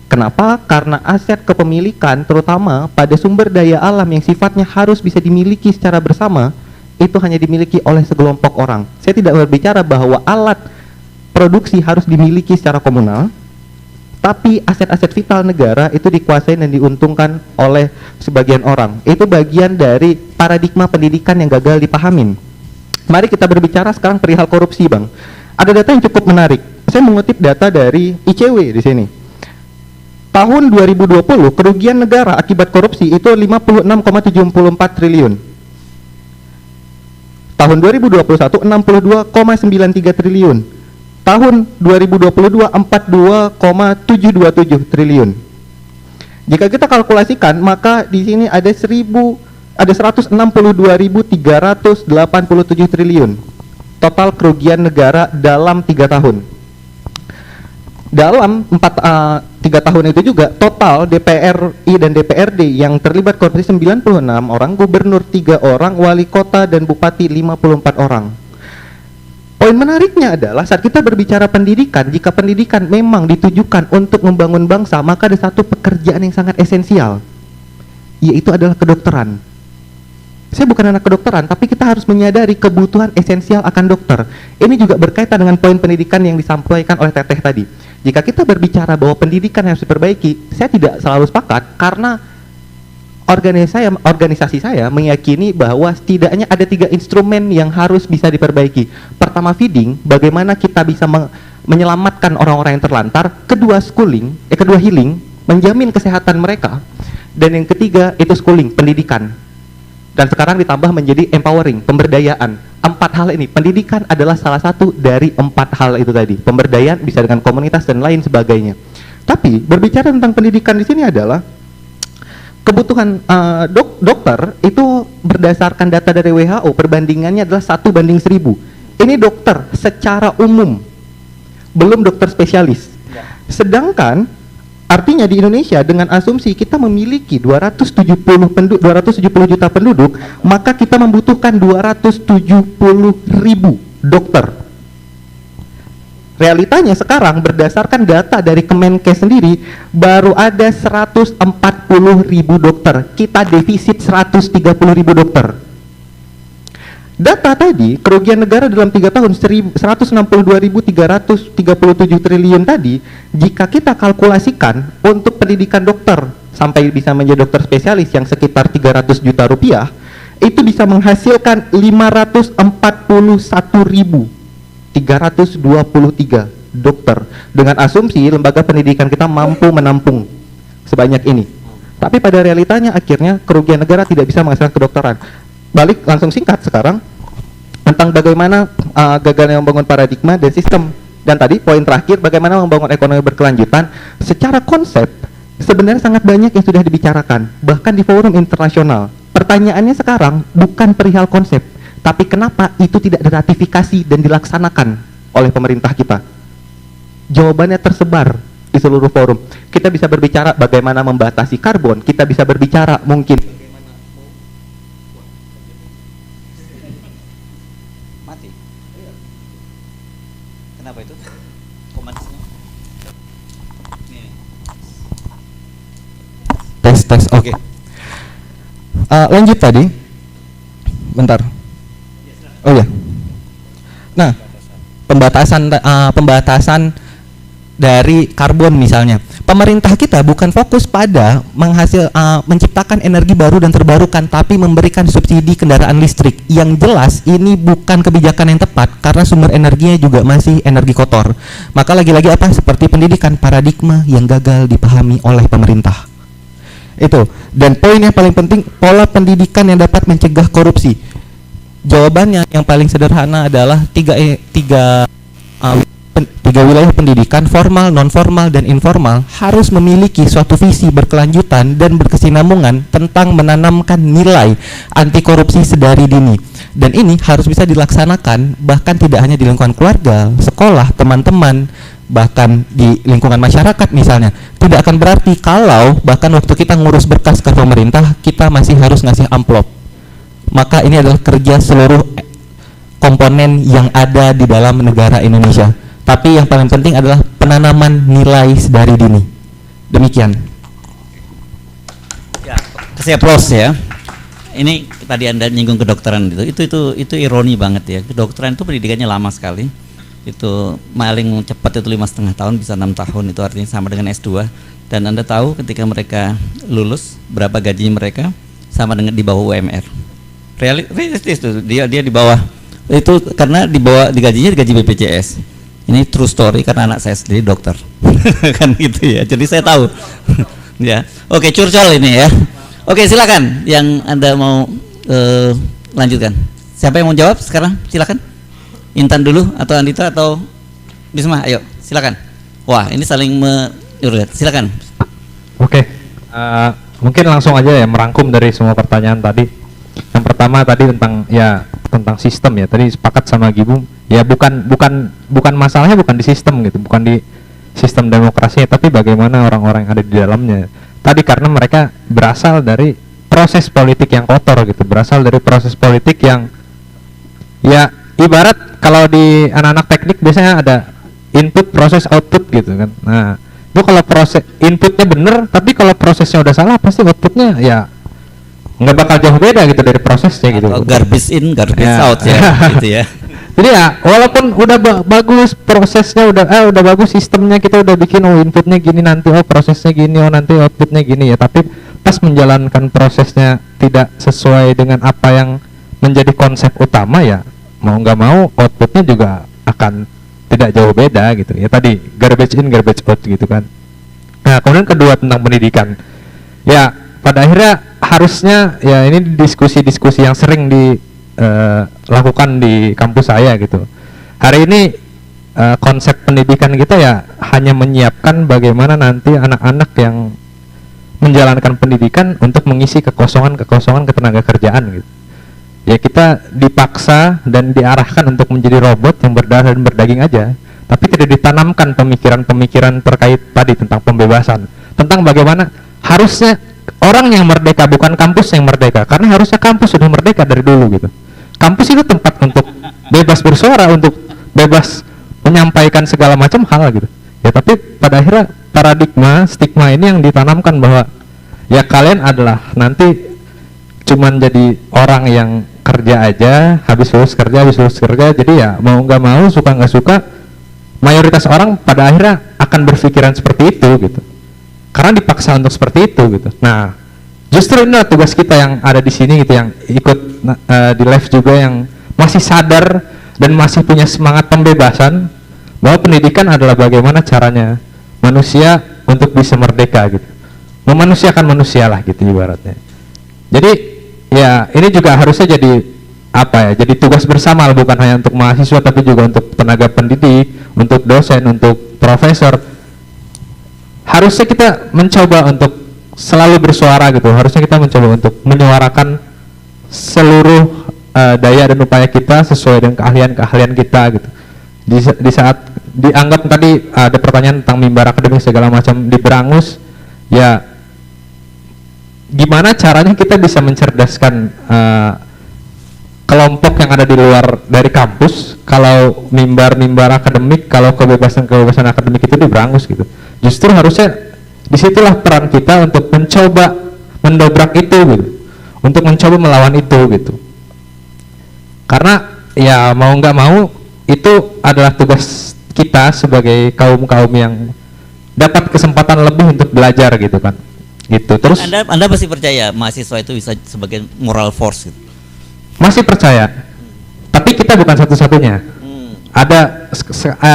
Kenapa? Karena aset kepemilikan terutama pada sumber daya alam yang sifatnya harus bisa dimiliki secara bersama itu hanya dimiliki oleh sekelompok orang. Saya tidak berbicara bahwa alat produksi harus dimiliki secara komunal, tapi aset-aset vital negara itu dikuasai dan diuntungkan oleh sebagian orang. Itu bagian dari paradigma pendidikan yang gagal dipahamin. Mari kita berbicara sekarang perihal korupsi, Bang. Ada data yang cukup menarik. Saya mengutip data dari ICW di sini. Tahun 2020 kerugian negara akibat korupsi itu 56,74 triliun. Tahun 2021 62,93 triliun. Tahun 2022 42,727 triliun. Jika kita kalkulasikan, maka di sini ada 162.387 triliun total kerugian negara dalam 3 tahun. Dalam 3 tahun itu juga total DPRI dan DPRD yang terlibat korupsi 96 orang, gubernur 3 orang, wali kota dan bupati 54 orang. Poin menariknya adalah saat kita berbicara pendidikan, jika pendidikan memang ditujukan untuk membangun bangsa, maka ada satu pekerjaan yang sangat esensial, yaitu adalah kedokteran. Saya bukan anak kedokteran, tapi kita harus menyadari kebutuhan esensial akan dokter. Ini juga berkaitan dengan poin pendidikan yang disampaikan oleh Teteh tadi. Jika kita berbicara bahwa pendidikan harus diperbaiki, saya tidak selalu sepakat karena organisasi saya meyakini bahwa setidaknya ada 3 instrumen yang harus bisa diperbaiki. Pertama, feeding, bagaimana kita bisa menyelamatkan orang-orang yang terlantar. Kedua, kedua healing, menjamin kesehatan mereka. Dan yang ketiga itu schooling, pendidikan. Dan sekarang ditambah menjadi empowering, pemberdayaan. 4 hal ini, pendidikan adalah salah satu dari 4 hal itu tadi. Pemberdayaan bisa dengan komunitas dan lain sebagainya. Tapi berbicara tentang pendidikan di sini adalah kebutuhan dokter itu berdasarkan data dari WHO, perbandingannya adalah 1:1000. Ini dokter secara umum, belum dokter spesialis. Sedangkan artinya di Indonesia dengan asumsi kita memiliki 270 juta penduduk, maka kita membutuhkan 270.000 dokter. Realitanya sekarang berdasarkan data dari Kemenkes sendiri baru ada 140.000 dokter. Kita defisit 130.000 dokter. Data tadi kerugian negara dalam 3 tahun 162.337 triliun tadi, jika kita kalkulasikan untuk pendidikan dokter sampai bisa menjadi dokter spesialis yang sekitar 300 juta rupiah, itu bisa menghasilkan 541.323 dokter dengan asumsi lembaga pendidikan kita mampu menampung sebanyak ini. Tapi pada realitanya akhirnya kerugian negara tidak bisa menghasilkan kedokteran. Balik langsung singkat sekarang tentang bagaimana gagalnya membangun paradigma dan sistem. Dan tadi poin terakhir, bagaimana membangun ekonomi berkelanjutan. Secara konsep sebenarnya sangat banyak yang sudah dibicarakan, bahkan di forum internasional. Pertanyaannya sekarang bukan perihal konsep, tapi kenapa itu tidak diratifikasi dan dilaksanakan oleh pemerintah kita. Jawabannya tersebar di seluruh forum. Kita bisa berbicara bagaimana membatasi karbon, kita bisa berbicara mungkin mati. Kenapa itu? Komentarnya? Tes, oke. Lanjut tadi. Bentar. Oh ya. Nah, pembatasan dari karbon misalnya. Pemerintah kita bukan fokus pada menciptakan energi baru dan terbarukan, tapi memberikan subsidi kendaraan listrik. Yang jelas ini bukan kebijakan yang tepat karena sumber energinya juga masih energi kotor. Maka lagi-lagi apa? Seperti pendidikan, paradigma yang gagal dipahami oleh pemerintah. Itu. Dan poin yang paling penting, pola pendidikan yang dapat mencegah korupsi. Jawabannya yang paling sederhana adalah tiga wilayah pendidikan, formal, non formal, dan informal, harus memiliki suatu visi berkelanjutan dan berkesinambungan tentang menanamkan nilai anti korupsi sedari dini. Dan ini harus bisa dilaksanakan bahkan tidak hanya di lingkungan keluarga, sekolah, teman-teman, bahkan di lingkungan masyarakat misalnya. Tidak akan berarti kalau bahkan waktu kita ngurus berkas ke pemerintah, kita masih harus ngasih amplop. Maka ini adalah kerja seluruh komponen yang ada di dalam negara Indonesia. Tapi yang paling penting adalah penanaman nilai sedari dini. Demikian. Ya, saya plus ya. Ini tadi Anda nyinggung kedokteran itu ironi banget ya. Kedokteran itu pendidikannya lama sekali. Itu paling cepat itu 5,5 tahun, bisa 6 tahun, itu artinya sama dengan S2. Dan Anda tahu ketika mereka lulus berapa gaji mereka, sama dengan di bawah UMR. Realistis itu, dia di bawah Itu karena digajinya digaji BPJS. Ini true story karena anak saya sendiri dokter. Kan gitu ya. Jadi saya tahu. Ya. Oke, curcol ini ya. Oke, silakan yang Anda mau lanjutkan. Siapa yang mau jawab sekarang? Silakan. Intan dulu atau Andita atau Bisma? Ayo, silakan. Wah, ini saling menyuruh. Silakan. Oke. Mungkin langsung aja ya merangkum dari semua pertanyaan tadi. Yang pertama tadi tentang sistem ya. Tadi sepakat sama Gibu. Ya bukan masalahnya bukan di sistem gitu, bukan di sistem demokrasinya, tapi bagaimana orang-orang yang ada di dalamnya. Tadi karena mereka berasal dari proses politik yang kotor gitu, berasal dari proses politik yang ya ibarat kalau di anak-anak teknik biasanya ada input, proses, output gitu kan. Nah, itu kalau proses inputnya bener, tapi kalau prosesnya udah salah pasti outputnya ya nggak bakal jauh beda gitu dari prosesnya gitu. Atau garbage in, garbage out ya, gitu ya. Jadi ya walaupun udah bagus prosesnya udah bagus sistemnya, kita udah bikin inputnya gini, nanti prosesnya gini, nanti outputnya gini ya, tapi pas menjalankan prosesnya tidak sesuai dengan apa yang menjadi konsep utama ya mau nggak mau outputnya juga akan tidak jauh beda gitu ya. Tadi garbage in garbage out gitu kan. Nah kemudian kedua tentang pendidikan ya, pada akhirnya harusnya ya ini diskusi-diskusi yang sering dilakukan di kampus saya gitu. Hari ini konsep pendidikan kita ya hanya menyiapkan bagaimana nanti anak-anak yang menjalankan pendidikan untuk mengisi kekosongan ketenaga kerjaan gitu. Ya kita dipaksa dan diarahkan untuk menjadi robot yang berdarah dan berdaging aja, tapi tidak ditanamkan pemikiran-pemikiran terkait tadi tentang pembebasan, tentang bagaimana harusnya orang yang merdeka, bukan kampus yang merdeka, karena harusnya kampus sudah merdeka dari dulu gitu. Kampus itu tempat untuk bebas bersuara, untuk bebas menyampaikan segala macam hal gitu ya, tapi pada akhirnya paradigma stigma ini yang ditanamkan bahwa ya kalian adalah nanti cuman jadi orang yang kerja aja, habis lulus kerja, jadi ya mau nggak mau, suka nggak suka, mayoritas orang pada akhirnya akan berpikiran seperti itu gitu, karena dipaksa untuk seperti itu gitu. Nah justru inilah tugas kita yang ada di sini gitu, yang ikut di live juga, yang masih sadar dan masih punya semangat pembebasan bahwa pendidikan adalah bagaimana caranya manusia untuk bisa merdeka gitu, memanusiakan manusia lah gitu ibaratnya. Jadi ya ini juga harusnya jadi apa ya, jadi tugas bersama, bukan hanya untuk mahasiswa tapi juga untuk tenaga pendidik, untuk dosen, untuk profesor. Harusnya kita mencoba untuk selalu bersuara gitu, harusnya kita mencoba untuk menyuarakan seluruh daya dan upaya kita sesuai dengan keahlian kita gitu. Di saat dianggap tadi ada pertanyaan tentang mimbar akademik segala macam diberangus, ya gimana caranya kita bisa mencerdaskan kelompok yang ada di luar dari kampus kalau mimbar akademik, kalau kebebasan akademik itu diberangus gitu. Justru harusnya disitulah peran kita untuk mencoba mendobrak itu gitu, untuk mencoba melawan itu gitu. Karena ya mau nggak mau itu adalah tugas kita sebagai kaum yang dapat kesempatan lebih untuk belajar gitu kan. Gitu. Terus Anda pasti percaya mahasiswa itu bisa sebagai moral force gitu? Masih percaya, tapi kita bukan satu-satunya. Ada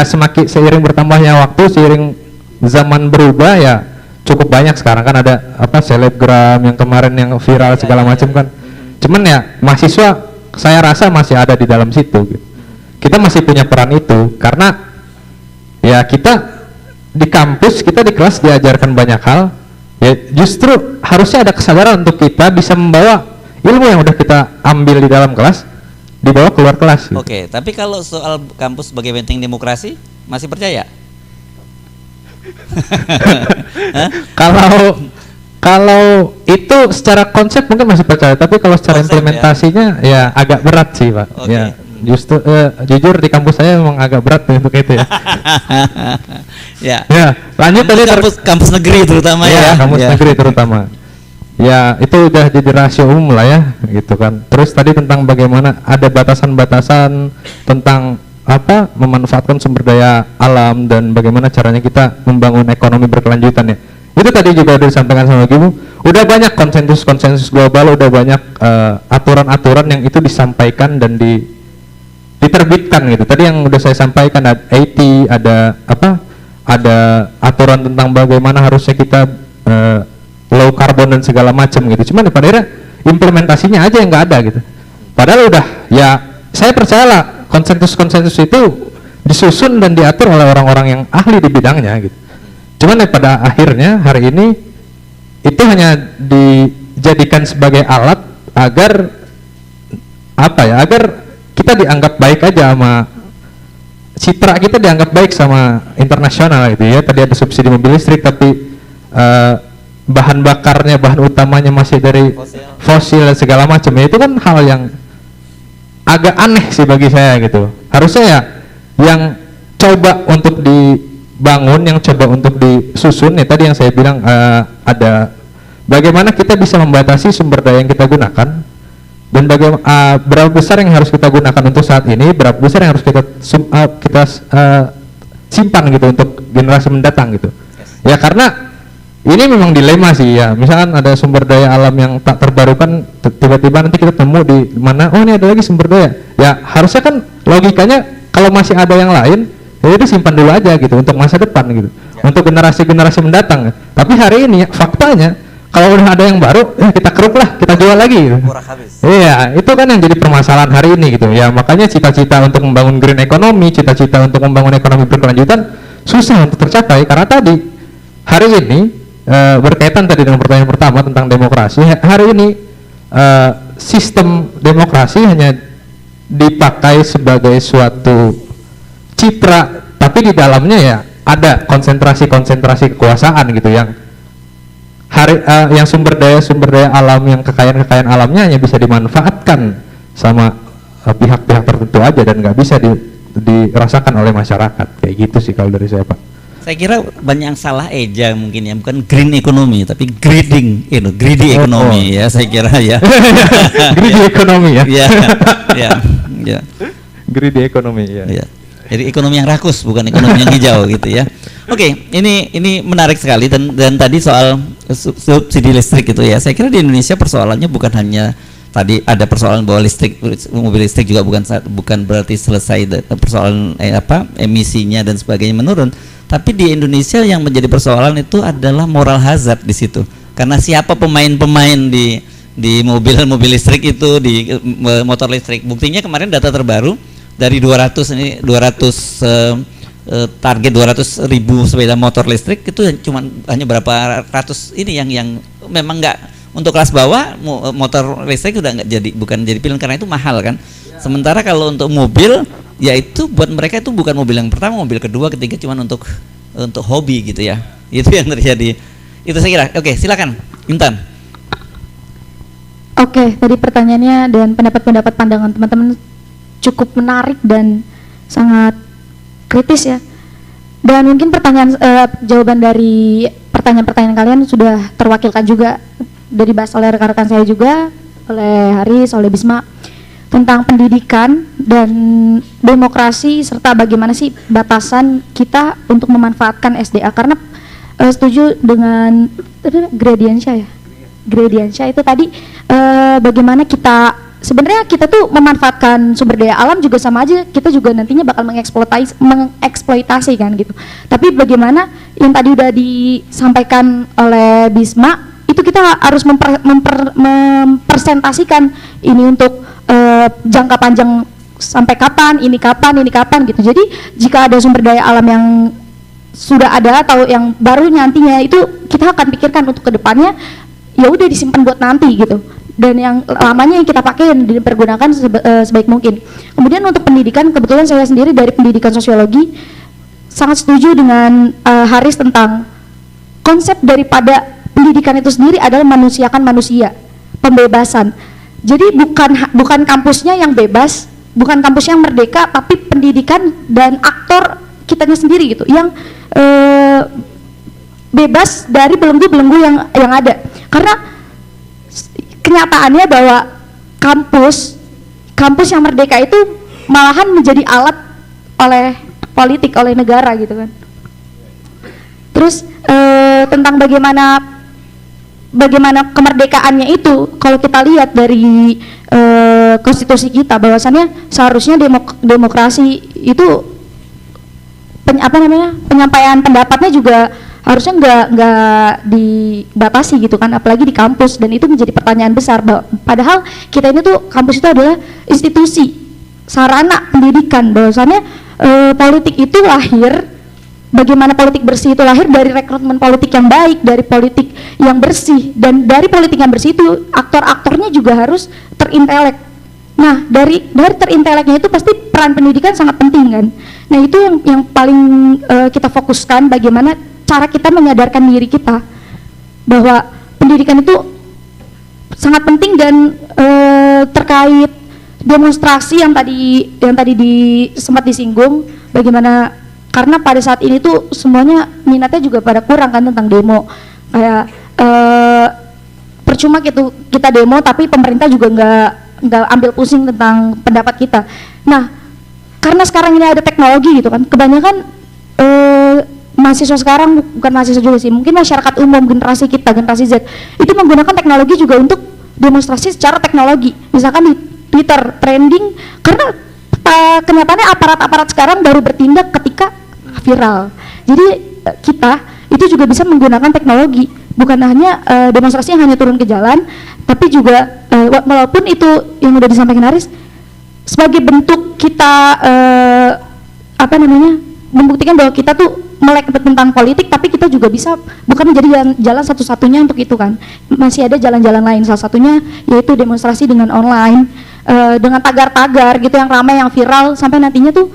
semakin seiring bertambahnya waktu, seiring zaman berubah ya cukup banyak sekarang kan ada apa selebgram yang kemarin yang viral segala macam kan. Cuman ya mahasiswa saya rasa masih ada di dalam situ gitu. Kita masih punya peran itu karena ya kita di kampus, kita di kelas diajarkan banyak hal. Ya justru harusnya ada kesadaran untuk kita bisa membawa ilmu yang udah kita ambil di dalam kelas dibawa keluar kelas gitu. Oke, tapi kalau soal kampus sebagai benteng demokrasi masih percaya? Kalau itu secara konsep mungkin masih percaya, tapi kalau secara implementasinya ya agak berat sih Pak. Okay. Ya justru jujur di kampus saya memang agak berat untuk itu ya. Ya. Lanjut tadi kampus negeri terutama ya. Kampus negeri terutama. Ya itu udah jadi rahasia umum lah ya gitu kan. Terus tadi tentang bagaimana ada batasan-batasan tentang apa memanfaatkan sumber daya alam dan bagaimana caranya kita membangun ekonomi berkelanjutan ya. Itu tadi juga udah disampaikan sama Ibu. Udah banyak konsensus global, udah banyak aturan-aturan yang itu disampaikan dan diterbitkan gitu. Tadi yang udah saya sampaikan ada IT, ada apa? Ada aturan tentang bagaimana harusnya kita low carbon dan segala macam gitu. Cuman pada akhirnya implementasinya aja yang nggak ada gitu. Padahal udah ya saya percayalah konsensus itu disusun dan diatur oleh orang-orang yang ahli di bidangnya gitu. Cuman pada akhirnya hari ini itu hanya dijadikan sebagai alat agar apa ya, agar kita dianggap baik aja sama citra kita, dianggap baik sama internasional gitu ya. Tadi ada subsidi mobil listrik tapi bahan bakarnya, bahan utamanya masih dari fosil dan segala macam ya. Itu kan hal yang agak aneh sih bagi saya gitu. Harusnya ya yang coba untuk dibangun, yang coba untuk disusun ya tadi yang saya bilang ada bagaimana kita bisa membatasi sumber daya yang kita gunakan dan bagaimana berapa besar yang harus kita gunakan untuk saat ini, berapa besar yang harus kita simpan gitu untuk generasi mendatang gitu. Ya karena ini memang dilema sih ya. Misalkan ada sumber daya alam yang tak terbarukan, tiba-tiba nanti kita temu di mana, oh ini ada lagi sumber daya. Ya harusnya kan logikanya kalau masih ada yang lain, ya itu simpan dulu aja gitu untuk masa depan gitu, untuk generasi-generasi mendatang. Tapi hari ini faktanya kalau udah ada yang baru, ya kita keruk lah, kita jual lagi. Gitu. Iya, itu kan yang jadi permasalahan hari ini gitu. Ya makanya cita-cita untuk membangun green economy, cita-cita untuk membangun ekonomi berkelanjutan susah untuk tercapai karena tadi hari ini berkaitan tadi dengan pertanyaan pertama tentang demokrasi. Hari ini sistem demokrasi hanya dipakai sebagai suatu citra, tapi di dalamnya ya ada konsentrasi kekuasaan gitu yang yang sumber daya alam, yang kekayaan alamnya hanya bisa dimanfaatkan sama pihak-pihak tertentu aja dan nggak bisa dirasakan oleh masyarakat. Kayak gitu sih kalau dari saya, Pak. Saya kira banyak yang salah eja mungkin ya, bukan green economy tapi greedy economy ya, saya kira ya. Greedy economy ya. Ya. Greedy economy ya. Jadi ekonomi yang rakus bukan ekonomi yang hijau gitu ya. Oke, ini menarik sekali dan tadi soal subsidi listrik itu ya. Saya kira di Indonesia persoalannya bukan hanya tadi ada persoalan bahwa mobil listrik juga bukan berarti selesai persoalan emisinya dan sebagainya menurun. Tapi di Indonesia yang menjadi persoalan itu adalah moral hazard di situ. Karena siapa pemain-pemain di mobil listrik itu, di motor listrik. Buktinya kemarin data terbaru dari 200 target 200.000 sepeda motor listrik itu hanya berapa ratus ini yang memang nggak untuk kelas bawah. Motor listrik udah bukan jadi pilihan karena itu mahal kan. Sementara kalau untuk mobil ya itu buat mereka itu bukan mobil yang pertama, mobil kedua, ketiga, cuman untuk hobi gitu ya. Itu yang terjadi. Itu saya kira. Oke, silakan Intan. Oke, tadi pertanyaannya dan pendapat pandangan teman-teman cukup menarik dan sangat kritis ya. Dan mungkin jawaban dari pertanyaan-pertanyaan kalian sudah terwakilkan juga dari dibahas oleh rekan-rekan saya juga, oleh Haris, oleh Bisma, tentang pendidikan dan demokrasi serta bagaimana sih batasan kita untuk memanfaatkan SDA. Karena setuju dengan Gradiansyah itu tadi bagaimana kita sebenarnya kita tuh memanfaatkan sumber daya alam juga sama aja kita juga nantinya bakal mengeksploitasi kan gitu. Tapi bagaimana yang tadi udah disampaikan oleh Bisma itu kita harus mempresentasikan ini untuk jangka panjang sampai kapan gitu. Jadi jika ada sumber daya alam yang sudah ada atau yang baru nantinya itu kita akan pikirkan untuk kedepannya ya udah disimpan buat nanti gitu. Dan yang lamanya yang kita pakai dan dipergunakan sebaik mungkin. Kemudian untuk pendidikan, kebetulan saya sendiri dari pendidikan sosiologi sangat setuju dengan Haris tentang konsep daripada pendidikan itu sendiri adalah manusiakan manusia, pembebasan. Jadi bukan kampusnya yang bebas, bukan kampus yang merdeka, tapi pendidikan dan aktor kitanya sendiri gitu, yang bebas dari belenggu-belenggu yang ada. Karena kenyataannya bahwa kampus yang merdeka itu malahan menjadi alat oleh politik, oleh negara gitu kan. Terus tentang bagaimana bagaimana kemerdekaannya itu kalau kita lihat dari konstitusi kita bahwasannya seharusnya demokrasi itu penyampaian pendapatnya juga harusnya nggak dibatasi gitu kan, apalagi di kampus, dan itu menjadi pertanyaan besar. Padahal kita ini tuh kampus itu adalah institusi sarana pendidikan, bahwasannya politik itu lahir, bagaimana politik bersih itu lahir dari rekrutmen politik yang baik, dari politik yang bersih, dan dari politik yang bersih itu aktor-aktornya juga harus terintelek. Nah dari terinteleknya itu pasti peran pendidikan sangat penting kan. Nah itu yang paling kita fokuskan, bagaimana cara kita menyadarkan diri kita bahwa pendidikan itu sangat penting. Dan terkait demonstrasi yang tadi sempat disinggung, bagaimana karena pada saat ini tuh semuanya minatnya juga pada kurang kan tentang demo, kayak percuma gitu kita demo tapi pemerintah juga nggak ambil pusing tentang pendapat kita. Nah karena sekarang ini ada teknologi gitu kan, kebanyakan mahasiswa sekarang, bukan mahasiswa juga sih, mungkin masyarakat umum, generasi kita, generasi Z itu menggunakan teknologi juga untuk demonstrasi secara teknologi. Misalkan di Twitter trending, karena kenyataannya aparat-aparat sekarang baru bertindak ketika viral. Jadi kita itu juga bisa menggunakan teknologi, bukan hanya demonstrasi yang hanya turun ke jalan, tapi juga walaupun itu yang udah disampaikan Aris sebagai bentuk kita membuktikan bahwa kita tuh melek tentang politik, tapi kita juga bisa bukan menjadi jalan satu-satunya untuk itu kan. Masih ada jalan-jalan lain, salah satunya yaitu demonstrasi dengan online, dengan tagar-tagar gitu yang ramai, yang viral, sampai nantinya tuh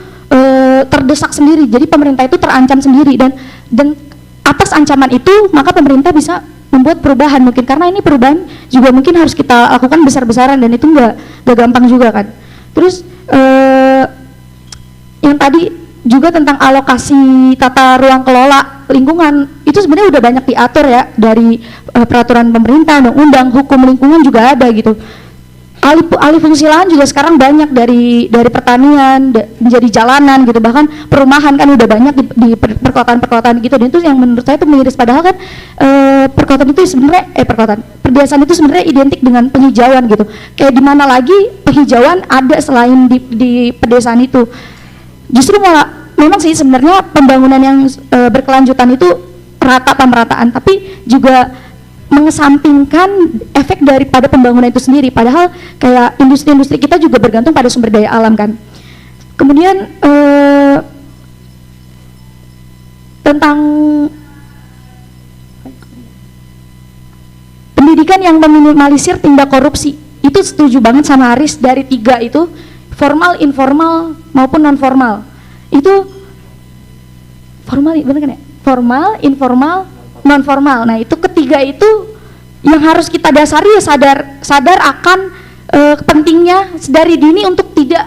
terdesak sendiri. Jadi pemerintah itu terancam sendiri, dan atas ancaman itu maka pemerintah bisa membuat perubahan mungkin, karena ini perubahan juga mungkin harus kita lakukan besar-besaran, dan itu nggak gampang juga kan. Terus yang tadi juga tentang alokasi tata ruang kelola lingkungan, itu sebenarnya udah banyak diatur ya dari peraturan pemerintah, undang-undang, hukum lingkungan juga ada gitu. Alih fungsi lahan juga sekarang banyak, dari pertanian menjadi jalanan gitu, bahkan perumahan kan udah banyak di perkotaan-perkotaan gitu. Dan itu yang menurut saya itu miris, padahal kan perkotaan itu sebenarnya pedesaan itu sebenarnya identik dengan penghijauan gitu. Kayak di mana lagi penghijauan ada selain di pedesaan itu. Justru malah memang sih sebenarnya pembangunan yang berkelanjutan itu rata pemerataan, tapi juga mengesampingkan efek daripada pembangunan itu sendiri. Padahal kayak industri-industri kita juga bergantung pada sumber daya alam kan. Kemudian tentang pendidikan yang meminimalisir tindak korupsi, itu setuju banget sama Aris. Dari 3 itu, formal, informal maupun non formal, itu formal benar kan ya? Formal, informal, non formal. Nah itu ketiga itu yang harus kita dasari ya, sadar akan pentingnya dari dini untuk tidak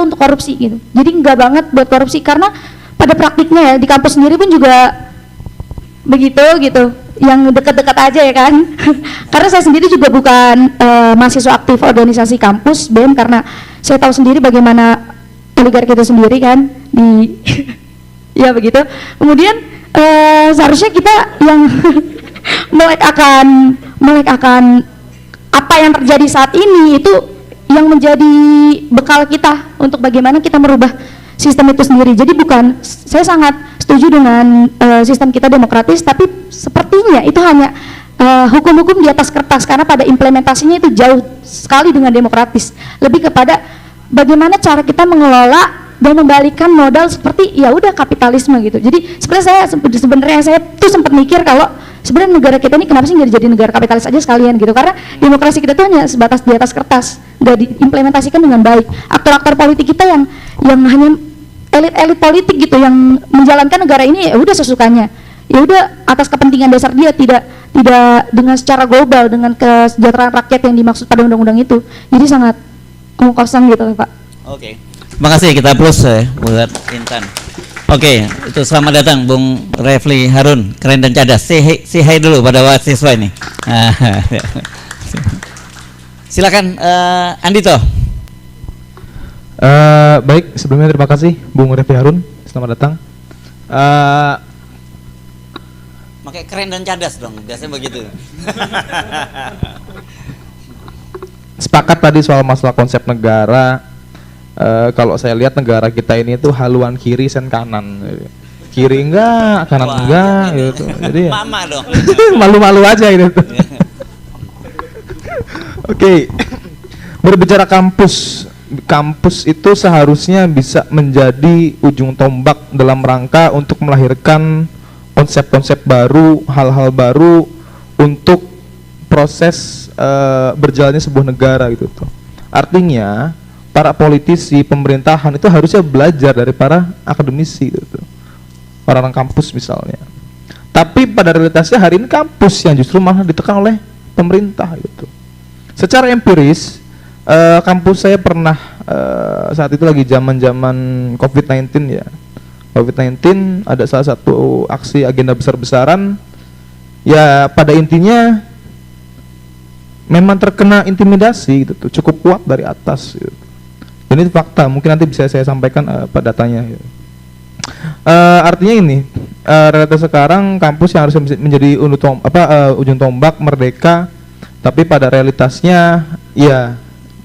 untuk korupsi gitu. Jadi enggak banget buat korupsi, karena pada praktiknya ya di kampus sendiri pun juga begitu gitu, yang dekat-dekat aja ya kan. Karena saya sendiri juga bukan mahasiswa aktif organisasi kampus BEM, karena saya tahu sendiri bagaimana oligarki itu sendiri kan di ya begitu. Kemudian seharusnya kita yang melek akan apa yang terjadi saat ini, itu yang menjadi bekal kita untuk bagaimana kita merubah sistem itu sendiri. Jadi bukan, saya sangat setuju dengan sistem kita demokratis, tapi sepertinya itu hanya hukum-hukum di atas kertas, karena pada implementasinya itu jauh sekali dengan demokratis. Lebih kepada bagaimana cara kita mengelola dan membalikan modal seperti ya udah kapitalisme gitu. Jadi sebenarnya saya tuh sempat mikir kalau sebenarnya negara kita ini kenapa sih nggak jadi negara kapitalis aja sekalian gitu, karena demokrasi kita tuh hanya sebatas di atas kertas, nggak diimplementasikan dengan baik. Aktor-aktor politik kita yang hanya elit-elit politik gitu yang menjalankan negara ini ya udah sesukanya, ya udah atas kepentingan dasar dia, tidak dengan secara global dengan kesejahteraan rakyat yang dimaksud pada undang-undang itu. Jadi sangat kosong gitu Pak. Oke. Terima kasih, kita plus ya buat Intan. Oke, itu selamat datang Bung Refli Harun, keren dan cadas. Say hi dulu pada mahasiswa ini. Silakan Andito. Baik, sebelumnya terima kasih Bung Refli Harun, selamat datang. Makai keren dan cadas dong, biasanya begitu. Sepakat tadi soal masalah konsep negara. Kalau saya lihat negara kita ini tuh haluan kiri sen kanan. Kiri enggak, kanan enggak gitu. Jadi ya, mama dong. malu-malu aja gitu. Oke. Berbicara kampus. Kampus itu seharusnya bisa menjadi ujung tombak dalam rangka untuk melahirkan konsep-konsep baru, hal-hal baru untuk proses berjalannya sebuah negara gitu tuh. Artinya para politisi pemerintahan itu harusnya belajar dari para akademisi gitu, orang-orang kampus misalnya. Tapi pada realitasnya hari ini kampus yang justru malah ditekan oleh pemerintah gitu. Secara empiris, kampus saya pernah saat itu lagi zaman-zaman COVID-19 ya. COVID-19 ada salah satu aksi agenda besar-besaran. Ya pada intinya memang terkena intimidasi gitu tuh, cukup kuat dari atas gitu. Ini fakta, mungkin nanti bisa saya sampaikan pada datanya gitu. Artinya ini realitas sekarang kampus yang harus menjadi ujung tombak merdeka, tapi pada realitasnya ya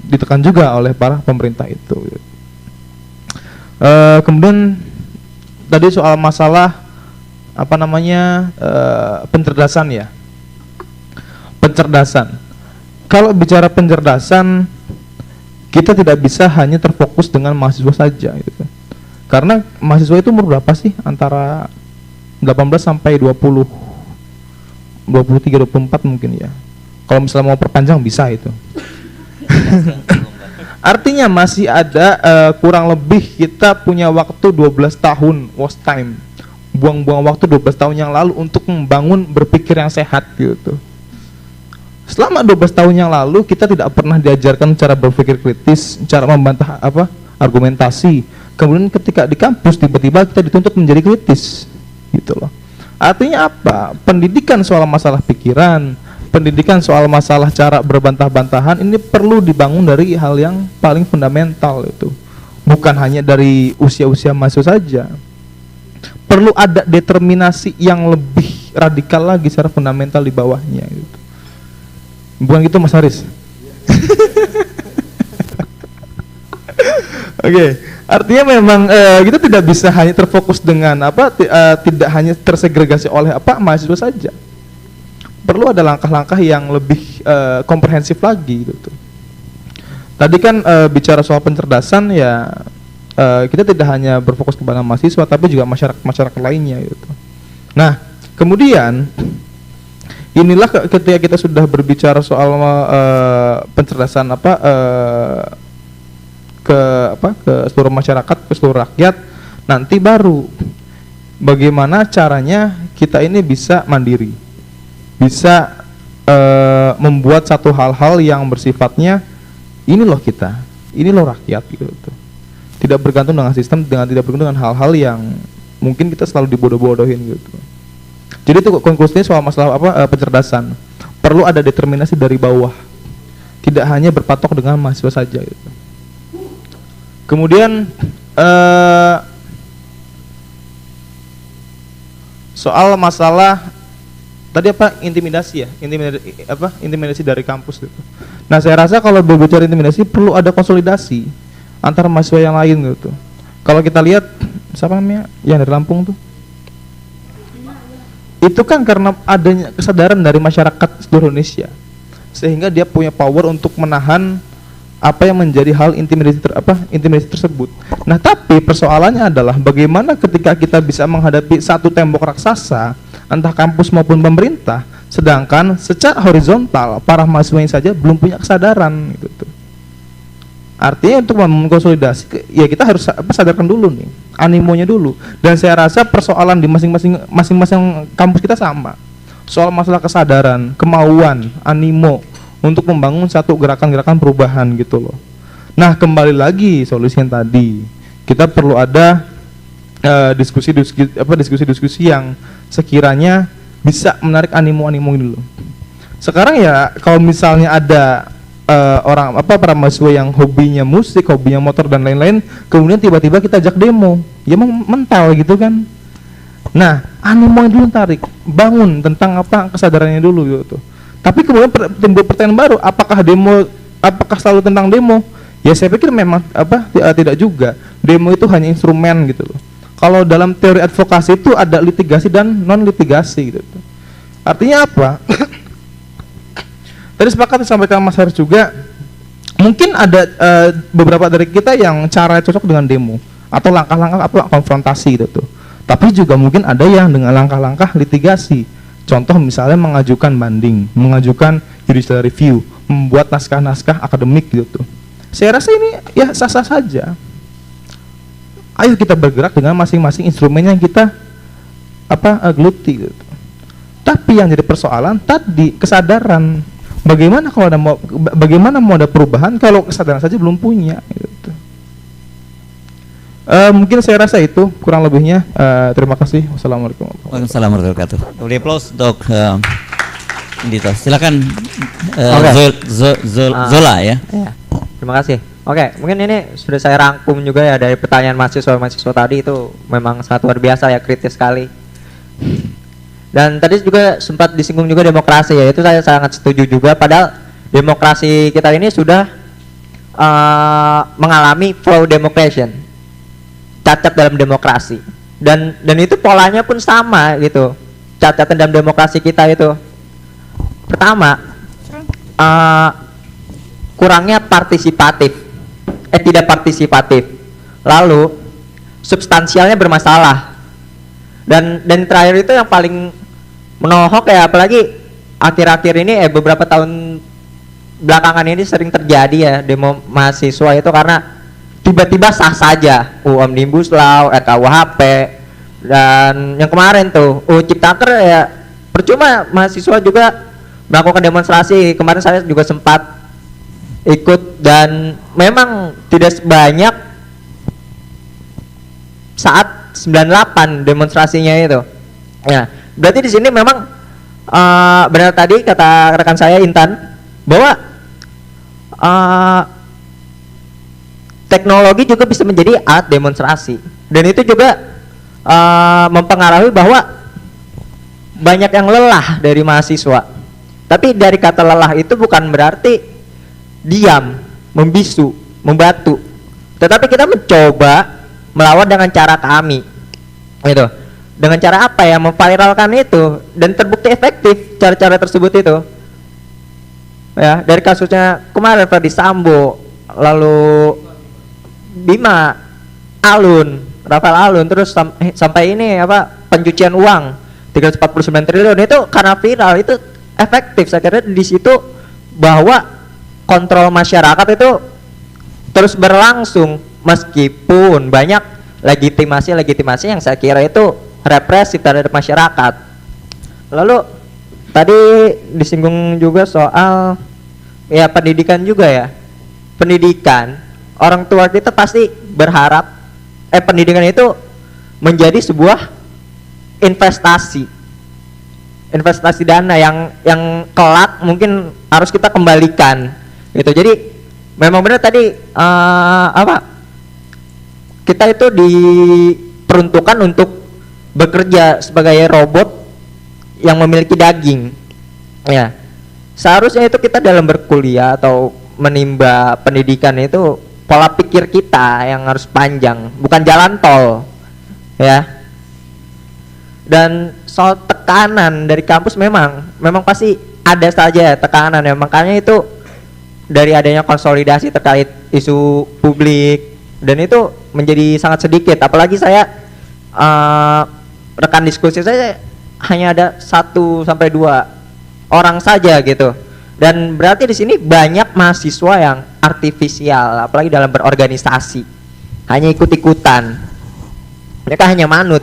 ditekan juga oleh para pemerintah itu. Kemudian tadi soal masalah pencerdasan ya. Pencerdasan. Kalau bicara pencerdasan, kita tidak bisa hanya terfokus dengan mahasiswa saja gitu. Karena mahasiswa itu umur berapa sih? Antara 18 sampai 20, 23, 24 mungkin ya. Kalau misalnya mau perpanjang bisa itu. Artinya masih ada kurang lebih kita punya waktu 12 tahun was time. Buang-buang waktu 12 tahun yang lalu untuk membangun berpikir yang sehat gitu. Selama 12 tahun yang lalu kita tidak pernah diajarkan cara berpikir kritis, cara membantah argumentasi. Kemudian ketika di kampus tiba-tiba kita dituntut menjadi kritis gitu loh. Artinya apa? Pendidikan soal masalah pikiran, pendidikan soal masalah cara berbantah-bantahan ini perlu dibangun dari hal yang paling fundamental itu. Bukan hanya dari usia-usia mahasiswa saja. Perlu ada determinasi yang lebih radikal lagi secara fundamental di bawahnya gitu. Bukan gitu Mas Haris? Oke, artinya memang kita tidak bisa hanya terfokus dengan tidak hanya tersegregasi oleh mahasiswa saja. Perlu ada langkah-langkah yang lebih komprehensif lagi gitu. Tadi kan bicara soal pencerdasan ya, kita tidak hanya berfokus kepada mahasiswa tapi juga masyarakat lainnya gitu. Nah, kemudian inilah ketika kita sudah berbicara soal pencerdasan ke seluruh masyarakat, ke seluruh rakyat, nanti baru bagaimana caranya kita ini bisa mandiri, bisa membuat satu hal-hal yang bersifatnya ini loh kita, ini loh rakyat gitu. Tidak bergantung dengan sistem, tidak bergantung dengan hal-hal yang mungkin kita selalu dibodoh-bodohin gitu. Jadi itu konklusinya soal masalah pencerdasan. Perlu ada determinasi dari bawah. Tidak hanya berpatok dengan mahasiswa saja gitu. Kemudian soal masalah tadi intimidasi ya, intimidasi dari kampus gitu. Nah, saya rasa kalau berbicara intimidasi perlu ada konsolidasi antara mahasiswa yang lain gitu. Kalau kita lihat siapa namanya yang dari Lampung tuh, itu kan karena adanya kesadaran dari masyarakat seluruh Indonesia, sehingga dia punya power untuk menahan apa yang menjadi hal intimidasi tersebut. Nah, tapi persoalannya adalah bagaimana ketika kita bisa menghadapi satu tembok raksasa, entah kampus maupun pemerintah, sedangkan secara horizontal para mahasiswa saja belum punya kesadaran gitu. Artinya untuk mengkonsolidasi ya kita harus sadarkan dulu nih, animonya dulu. Dan saya rasa persoalan di masing-masing kampus kita sama. Soal masalah kesadaran, kemauan, animo untuk membangun satu gerakan-gerakan perubahan gitu loh. Nah, kembali lagi solusi yang tadi. Kita perlu ada diskusi-diskusi yang sekiranya bisa menarik animo-animo dulu. Sekarang ya kalau misalnya ada para mahasiswa yang hobinya musik, hobinya motor dan lain-lain, kemudian tiba-tiba kita ajak demo, ya mental gitu kan. Nah, animo dulu tarik, bangun tentang apa kesadarannya dulu gitu. Tapi kemudian timbul pertanyaan baru, apakah selalu tentang demo? Ya saya pikir memang tidak juga. Demo itu hanya instrumen gitu loh. Kalau dalam teori advokasi itu ada litigasi dan non litigasi gitu. Artinya apa? Tadi sepakat disampaikan Mas Haris juga, mungkin ada beberapa dari kita yang cara cocok dengan demo atau langkah-langkah konfrontasi gitu tuh. Tapi juga mungkin ada yang dengan langkah-langkah litigasi. Contoh misalnya mengajukan banding, mengajukan judicial review, membuat naskah-naskah akademik gitu tuh. Saya rasa ini ya sah-sah saja. Ayo kita bergerak dengan masing-masing instrumen yang kita geluti gitu. Tapi yang jadi persoalan tadi kesadaran. Bagaimana kalau bagaimana mau ada perubahan kalau kesadaran saja belum punya gitu. Mungkin saya rasa itu kurang lebihnya. Terima kasih. Wassalamualaikum warahmatullahi wabarakatuh. Beri aplaus untuk Dito. Silakan Zola ya. Terima kasih. Oke, mungkin ini sudah saya rangkum juga ya dari pertanyaan mahasiswa tadi, itu memang sangat luar biasa ya, kritis sekali. Dan tadi juga sempat disinggung juga demokrasi ya, itu saya sangat setuju juga, padahal demokrasi kita ini sudah mengalami flow democration, cacat dalam demokrasi, dan itu polanya pun sama gitu, cacatan dalam demokrasi kita itu. Pertama, kurangnya tidak partisipatif, lalu substansialnya bermasalah, dan terakhir itu yang paling menohok ya, apalagi akhir-akhir ini beberapa tahun belakangan ini sering terjadi ya demo mahasiswa itu karena tiba-tiba sah saja Omnibus Law, RKUHP, dan yang kemarin tuh Ciptaker ya percuma, mahasiswa juga melakukan demonstrasi. Kemarin saya juga sempat ikut dan memang tidak sebanyak saat 98 demonstrasinya itu. Ya, berarti di sini memang benar tadi kata rekan saya Intan bahwa teknologi juga bisa menjadi alat demonstrasi, dan itu juga mempengaruhi bahwa banyak yang lelah dari mahasiswa. Tapi dari kata lelah itu bukan berarti diam, membisu, membatu, tetapi kita mencoba melawan dengan cara kami gitu. Dengan cara apa ya, memviralkan itu, dan terbukti efektif cara-cara tersebut itu ya. Dari kasusnya kemarin Ferdi Sambo, lalu Bima Alun, Rafael Alun, terus sampai ini pencucian uang 349 triliun itu karena viral, itu efektif. Saya kira di situ bahwa kontrol masyarakat itu terus berlangsung meskipun banyak legitimasi yang saya kira itu represif terhadap masyarakat. Lalu tadi disinggung juga soal ya pendidikan juga ya. Pendidikan, orang tua kita pasti berharap pendidikan itu menjadi sebuah investasi dana yang kelak mungkin harus kita kembalikan gitu. Jadi memang benar tadi kita itu diperuntukkan untuk bekerja sebagai robot yang memiliki daging ya. Seharusnya itu kita dalam berkuliah atau menimba pendidikan itu pola pikir kita yang harus panjang, bukan jalan tol ya. Dan soal tekanan dari kampus memang pasti ada saja tekanan ya, makanya itu dari adanya konsolidasi terkait isu publik, dan itu menjadi sangat sedikit. Apalagi saya rekan diskusi saya hanya ada 1 sampai 2 orang saja gitu, dan berarti di sini banyak mahasiswa yang artifisial, apalagi dalam berorganisasi hanya ikut-ikutan, mereka hanya manut,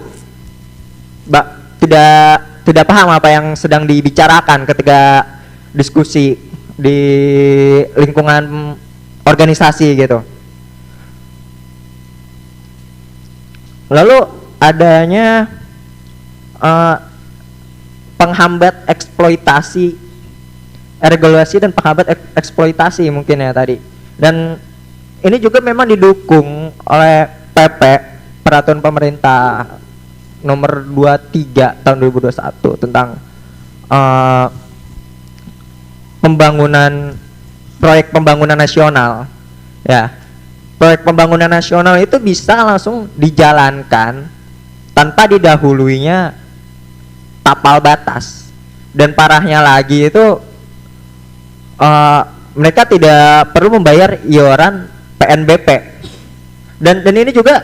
tidak paham apa yang sedang dibicarakan ketika diskusi di lingkungan organisasi gitu. Lalu adanya penghambat eksploitasi, regulasi dan penghambat eksploitasi mungkin ya tadi. Dan ini juga memang didukung oleh PP, peraturan pemerintah nomor 23 tahun 2021 tentang proyek pembangunan nasional. Ya, proyek pembangunan nasional itu bisa langsung dijalankan tanpa didahuluinya tapal batas. Dan parahnya lagi itu mereka tidak perlu membayar iuran PNBP. Dan ini juga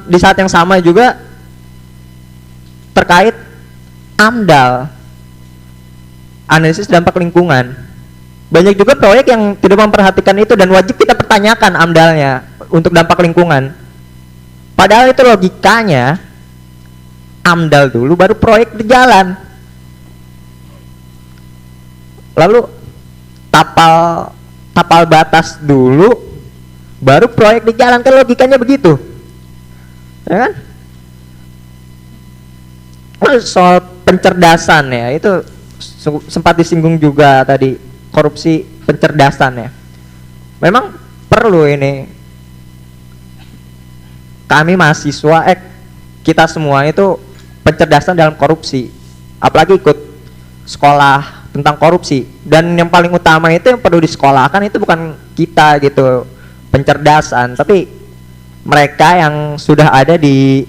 di saat yang sama juga terkait AMDAL, analisis dampak lingkungan. Banyak juga proyek yang tidak memperhatikan itu dan wajib kita pertanyakan AMDAL-nya untuk dampak lingkungan. Padahal itu logikanya AMDAL dulu baru proyek berjalan. Lalu tapal batas dulu baru proyek dijalankan, logikanya begitu. Ya kan? Soal pencerdasan ya, itu sempat disinggung juga tadi, korupsi pencerdasan ya. Memang perlu ini kami mahasiswa kita semua itu pencerdasan dalam korupsi, apalagi ikut sekolah tentang korupsi. Dan yang paling utama itu yang perlu disekolahkan itu bukan kita gitu pencerdasan, tapi mereka yang sudah ada di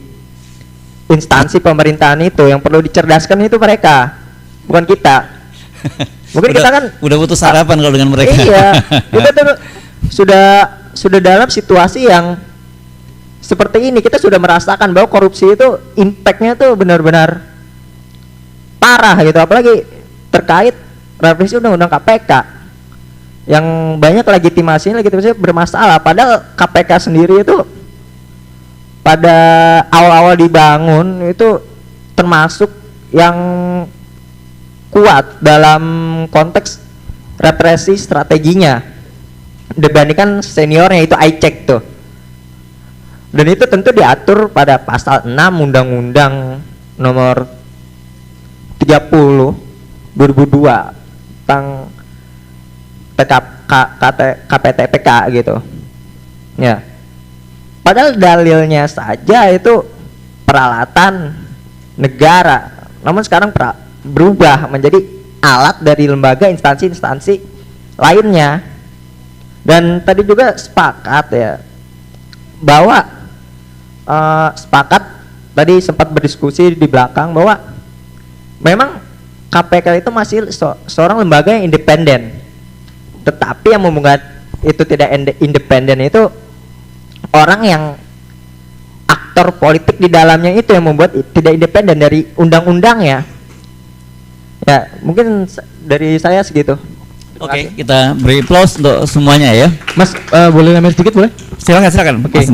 instansi pemerintahan itu yang perlu dicerdaskan itu mereka, bukan kita. Mungkin kita kan udah butuh sarapan kalau dengan mereka. Iya, kita tuh sudah dalam situasi yang seperti ini. Kita sudah merasakan bahwa korupsi itu impactnya tuh benar-benar parah gitu, apalagi terkait revisi undang-undang KPK yang banyak legitimasinya bermasalah. Padahal KPK sendiri itu pada awal-awal dibangun itu termasuk yang kuat dalam konteks represi strateginya dibandingkan seniornya itu ICEK tuh. Dan itu tentu diatur pada pasal 6 Undang-Undang nomor 30 2002 tentang KPTPK gitu. Ya. Padahal dalilnya saja itu peralatan negara, namun sekarang berubah menjadi alat dari lembaga instansi-instansi lainnya. Dan tadi juga sepakat ya bahwa sepakat tadi sempat berdiskusi di belakang bahwa memang KPK itu masih seorang lembaga yang independen, tetapi yang membuat itu tidak independen itu orang yang aktor politik di dalamnya itu yang membuat tidak independen dari undang-undangnya. Ya, mungkin dari saya segitu. Oke, kita beri applause untuk semuanya ya. Mas, boleh nambah sedikit boleh? Silakan. Oke.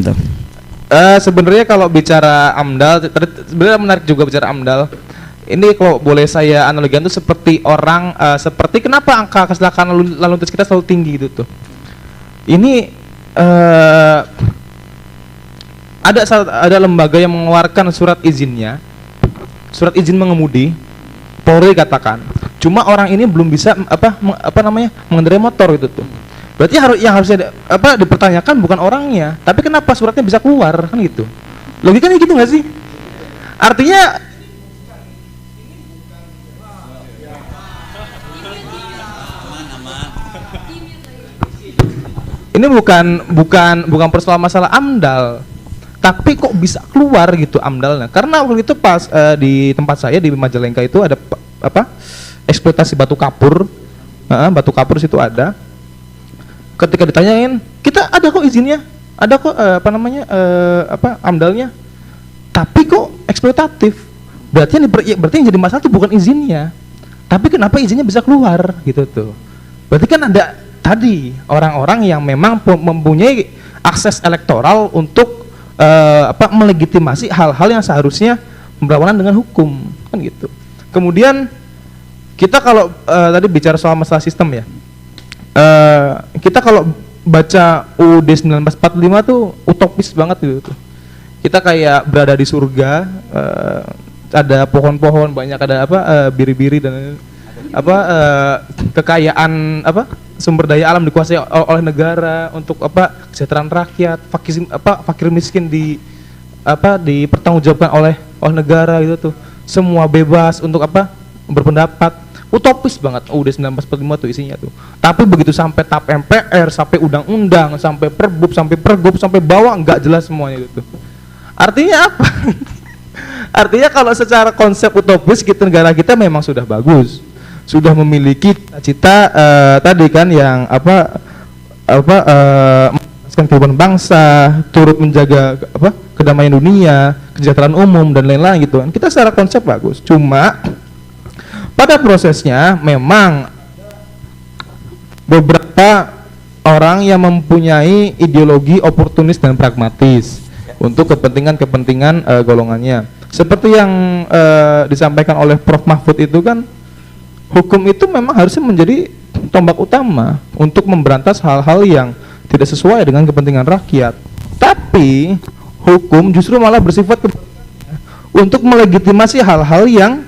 Sebenarnya kalau bicara AMDAL, sebenarnya menarik juga bicara AMDAL. Ini kalau boleh saya analogikan itu seperti orang, seperti kenapa angka kecelakaan lalu lintas kita selalu tinggi gitu tuh. Ini ada lembaga yang mengeluarkan surat izinnya, surat izin mengemudi, Polri katakan. Cuma orang ini belum bisa mengendarai motor gitu tuh. Berarti yang harusnya dipertanyakan bukan orangnya, tapi kenapa suratnya bisa keluar kan gitu. Logikanya gitu nggak sih? Artinya ini bukan persoalan masalah AMDAL, tapi kok bisa keluar gitu AMDALnya? Karena waktu itu pas di tempat saya di Majalengka itu ada eksploitasi batu kapur, batu kapur situ ada. Ketika ditanyain, kita ada kok izinnya, ada kok AMDALnya, tapi kok eksploitatif. Berarti yang jadi masalah itu bukan izinnya, tapi kenapa izinnya bisa keluar gitu tuh? Berarti kan ada tadi orang-orang yang memang mempunyai akses elektoral untuk melegitimasi hal-hal yang seharusnya berlawanan dengan hukum kan gitu. Kemudian kita kalau tadi bicara soal masalah sistem ya, kita kalau baca UUD 1945 tuh utopis banget gitu. Kita kayak berada di surga, ada pohon-pohon banyak, ada biri-biri dan kekayaan sumber daya alam dikuasai oleh negara untuk kesejahteraan rakyat, fakir miskin dipertanggungjawabkan oleh negara gitu tuh. Semua bebas untuk berpendapat. Utopis banget UUD 1945 tuh isinya tuh. Tapi begitu sampai tap MPR, sampai undang-undang, sampai perbub, sampai pergub, sampai bawah nggak jelas semuanya gitu. Artinya apa? Artinya kalau secara konsep utopis negara kita memang sudah bagus, sudah memiliki cita tadi kan yang kehidupan bangsa, turut menjaga kedamaian dunia, kesejahteraan umum dan lain-lain gitu kan. Kita secara konsep bagus. Cuma pada prosesnya memang beberapa orang yang mempunyai ideologi oportunis dan pragmatis untuk kepentingan golongannya. Seperti yang disampaikan oleh Prof. Mahfud itu kan, hukum itu memang harusnya menjadi tombak utama untuk memberantas hal-hal yang tidak sesuai dengan kepentingan rakyat. Tapi hukum justru malah bersifat untuk melegitimasi hal-hal yang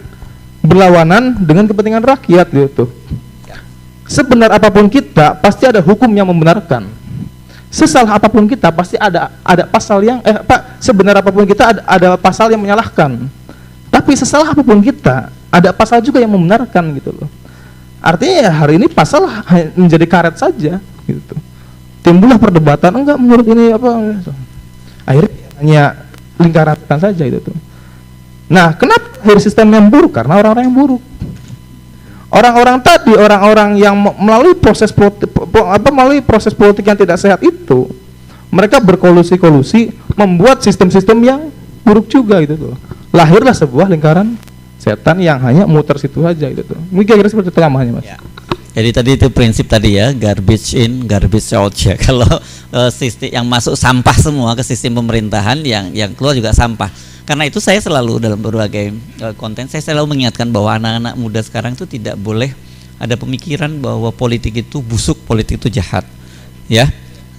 berlawanan dengan kepentingan rakyat gitu. Sebenar apapun kita pasti ada hukum yang membenarkan. Sesalah apapun kita pasti ada pasal yang sebenar apapun kita ada pasal yang menyalahkan. Tapi sesalah apapun kita ada pasal juga yang membenarkan gitu loh. Artinya ya hari ini pasal menjadi karet saja gitu. Timbullah perdebatan enggak menurut ini akhirnya hanya lingkaran saja gitu. Nah, kenapa akhir sistem yang buruk? Karena orang-orang yang buruk. Orang-orang yang melalui proses politik yang tidak sehat itu, mereka berkolusi-kolusi membuat sistem-sistem yang buruk juga gitu loh. Lahirlah sebuah lingkaran setan yang hanya muter situ saja gitu tuh. Mungkin kira-kira seperti itu tambahannya, Mas. Ya. Jadi tadi itu prinsip tadi ya, garbage in, garbage out ya. Kalau sistem yang masuk sampah semua ke sistem pemerintahan, yang keluar juga sampah. Karena itu saya selalu dalam berbagai konten saya selalu mengingatkan bahwa anak-anak muda sekarang itu tidak boleh ada pemikiran bahwa politik itu busuk, politik itu jahat. Ya.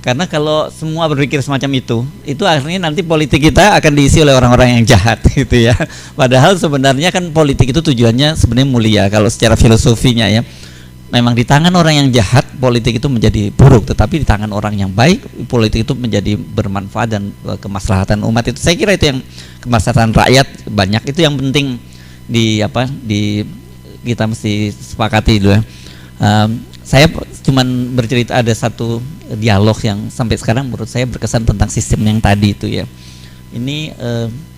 Karena kalau semua berpikir semacam itu akhirnya nanti politik kita akan diisi oleh orang-orang yang jahat gitu ya. Padahal sebenarnya kan politik itu tujuannya sebenarnya mulia kalau secara filosofinya ya. Memang di tangan orang yang jahat politik itu menjadi buruk, tetapi di tangan orang yang baik politik itu menjadi bermanfaat dan kemaslahatan umat itu. Saya kira itu yang kemaslahatan rakyat banyak, itu yang penting di kita mesti sepakati dulu ya. Saya cuman bercerita ada satu dialog yang sampai sekarang menurut saya berkesan tentang sistem yang tadi itu ya. Ini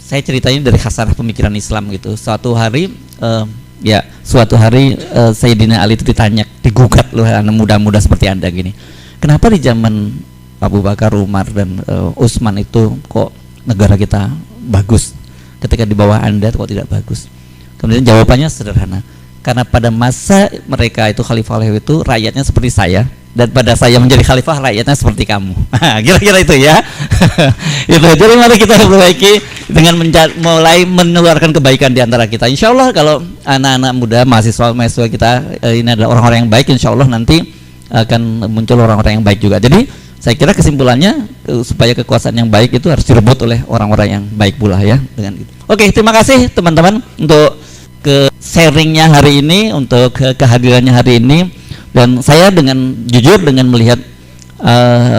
saya ceritanya dari khasanah pemikiran Islam gitu. Suatu hari Sayyidina Ali itu digugat loh anak muda-muda seperti Anda gini. Kenapa di zaman Abu Bakar, Umar dan Utsman itu kok negara kita bagus, ketika di bawah Anda kok tidak bagus? Kemudian jawabannya sederhana. Karena pada masa mereka itu khalifah itu rakyatnya seperti saya, dan pada saya menjadi khalifah rakyatnya seperti kamu. Kira-kira itu ya. Itu. Jadi mari kita perbaiki dengan mulai menularkan kebaikan di antara kita. Insya Allah kalau anak-anak muda, mahasiswa kita ini adalah orang-orang yang baik, insya Allah nanti akan muncul orang-orang yang baik juga. Jadi saya kira kesimpulannya supaya kekuasaan yang baik itu harus direbut oleh orang-orang yang baik pula ya. Dengan itu. Oke, terima kasih teman-teman untuk sharingnya hari ini, untuk kehadirannya hari ini. Dan saya dengan jujur dengan melihat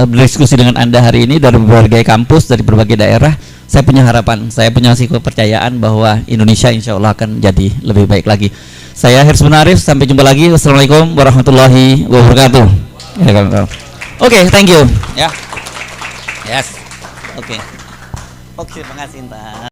berdiskusi dengan Anda hari ini dari berbagai kampus, dari berbagai daerah, saya punya harapan, saya punya kepercayaan bahwa Indonesia insya Allah akan jadi lebih baik lagi. Saya Hirsman Arif, sampai jumpa lagi. Wassalamualaikum warahmatullahi wabarakatuh. Oke, thank you. Ya. Yes. Oke, terima kasih Intan.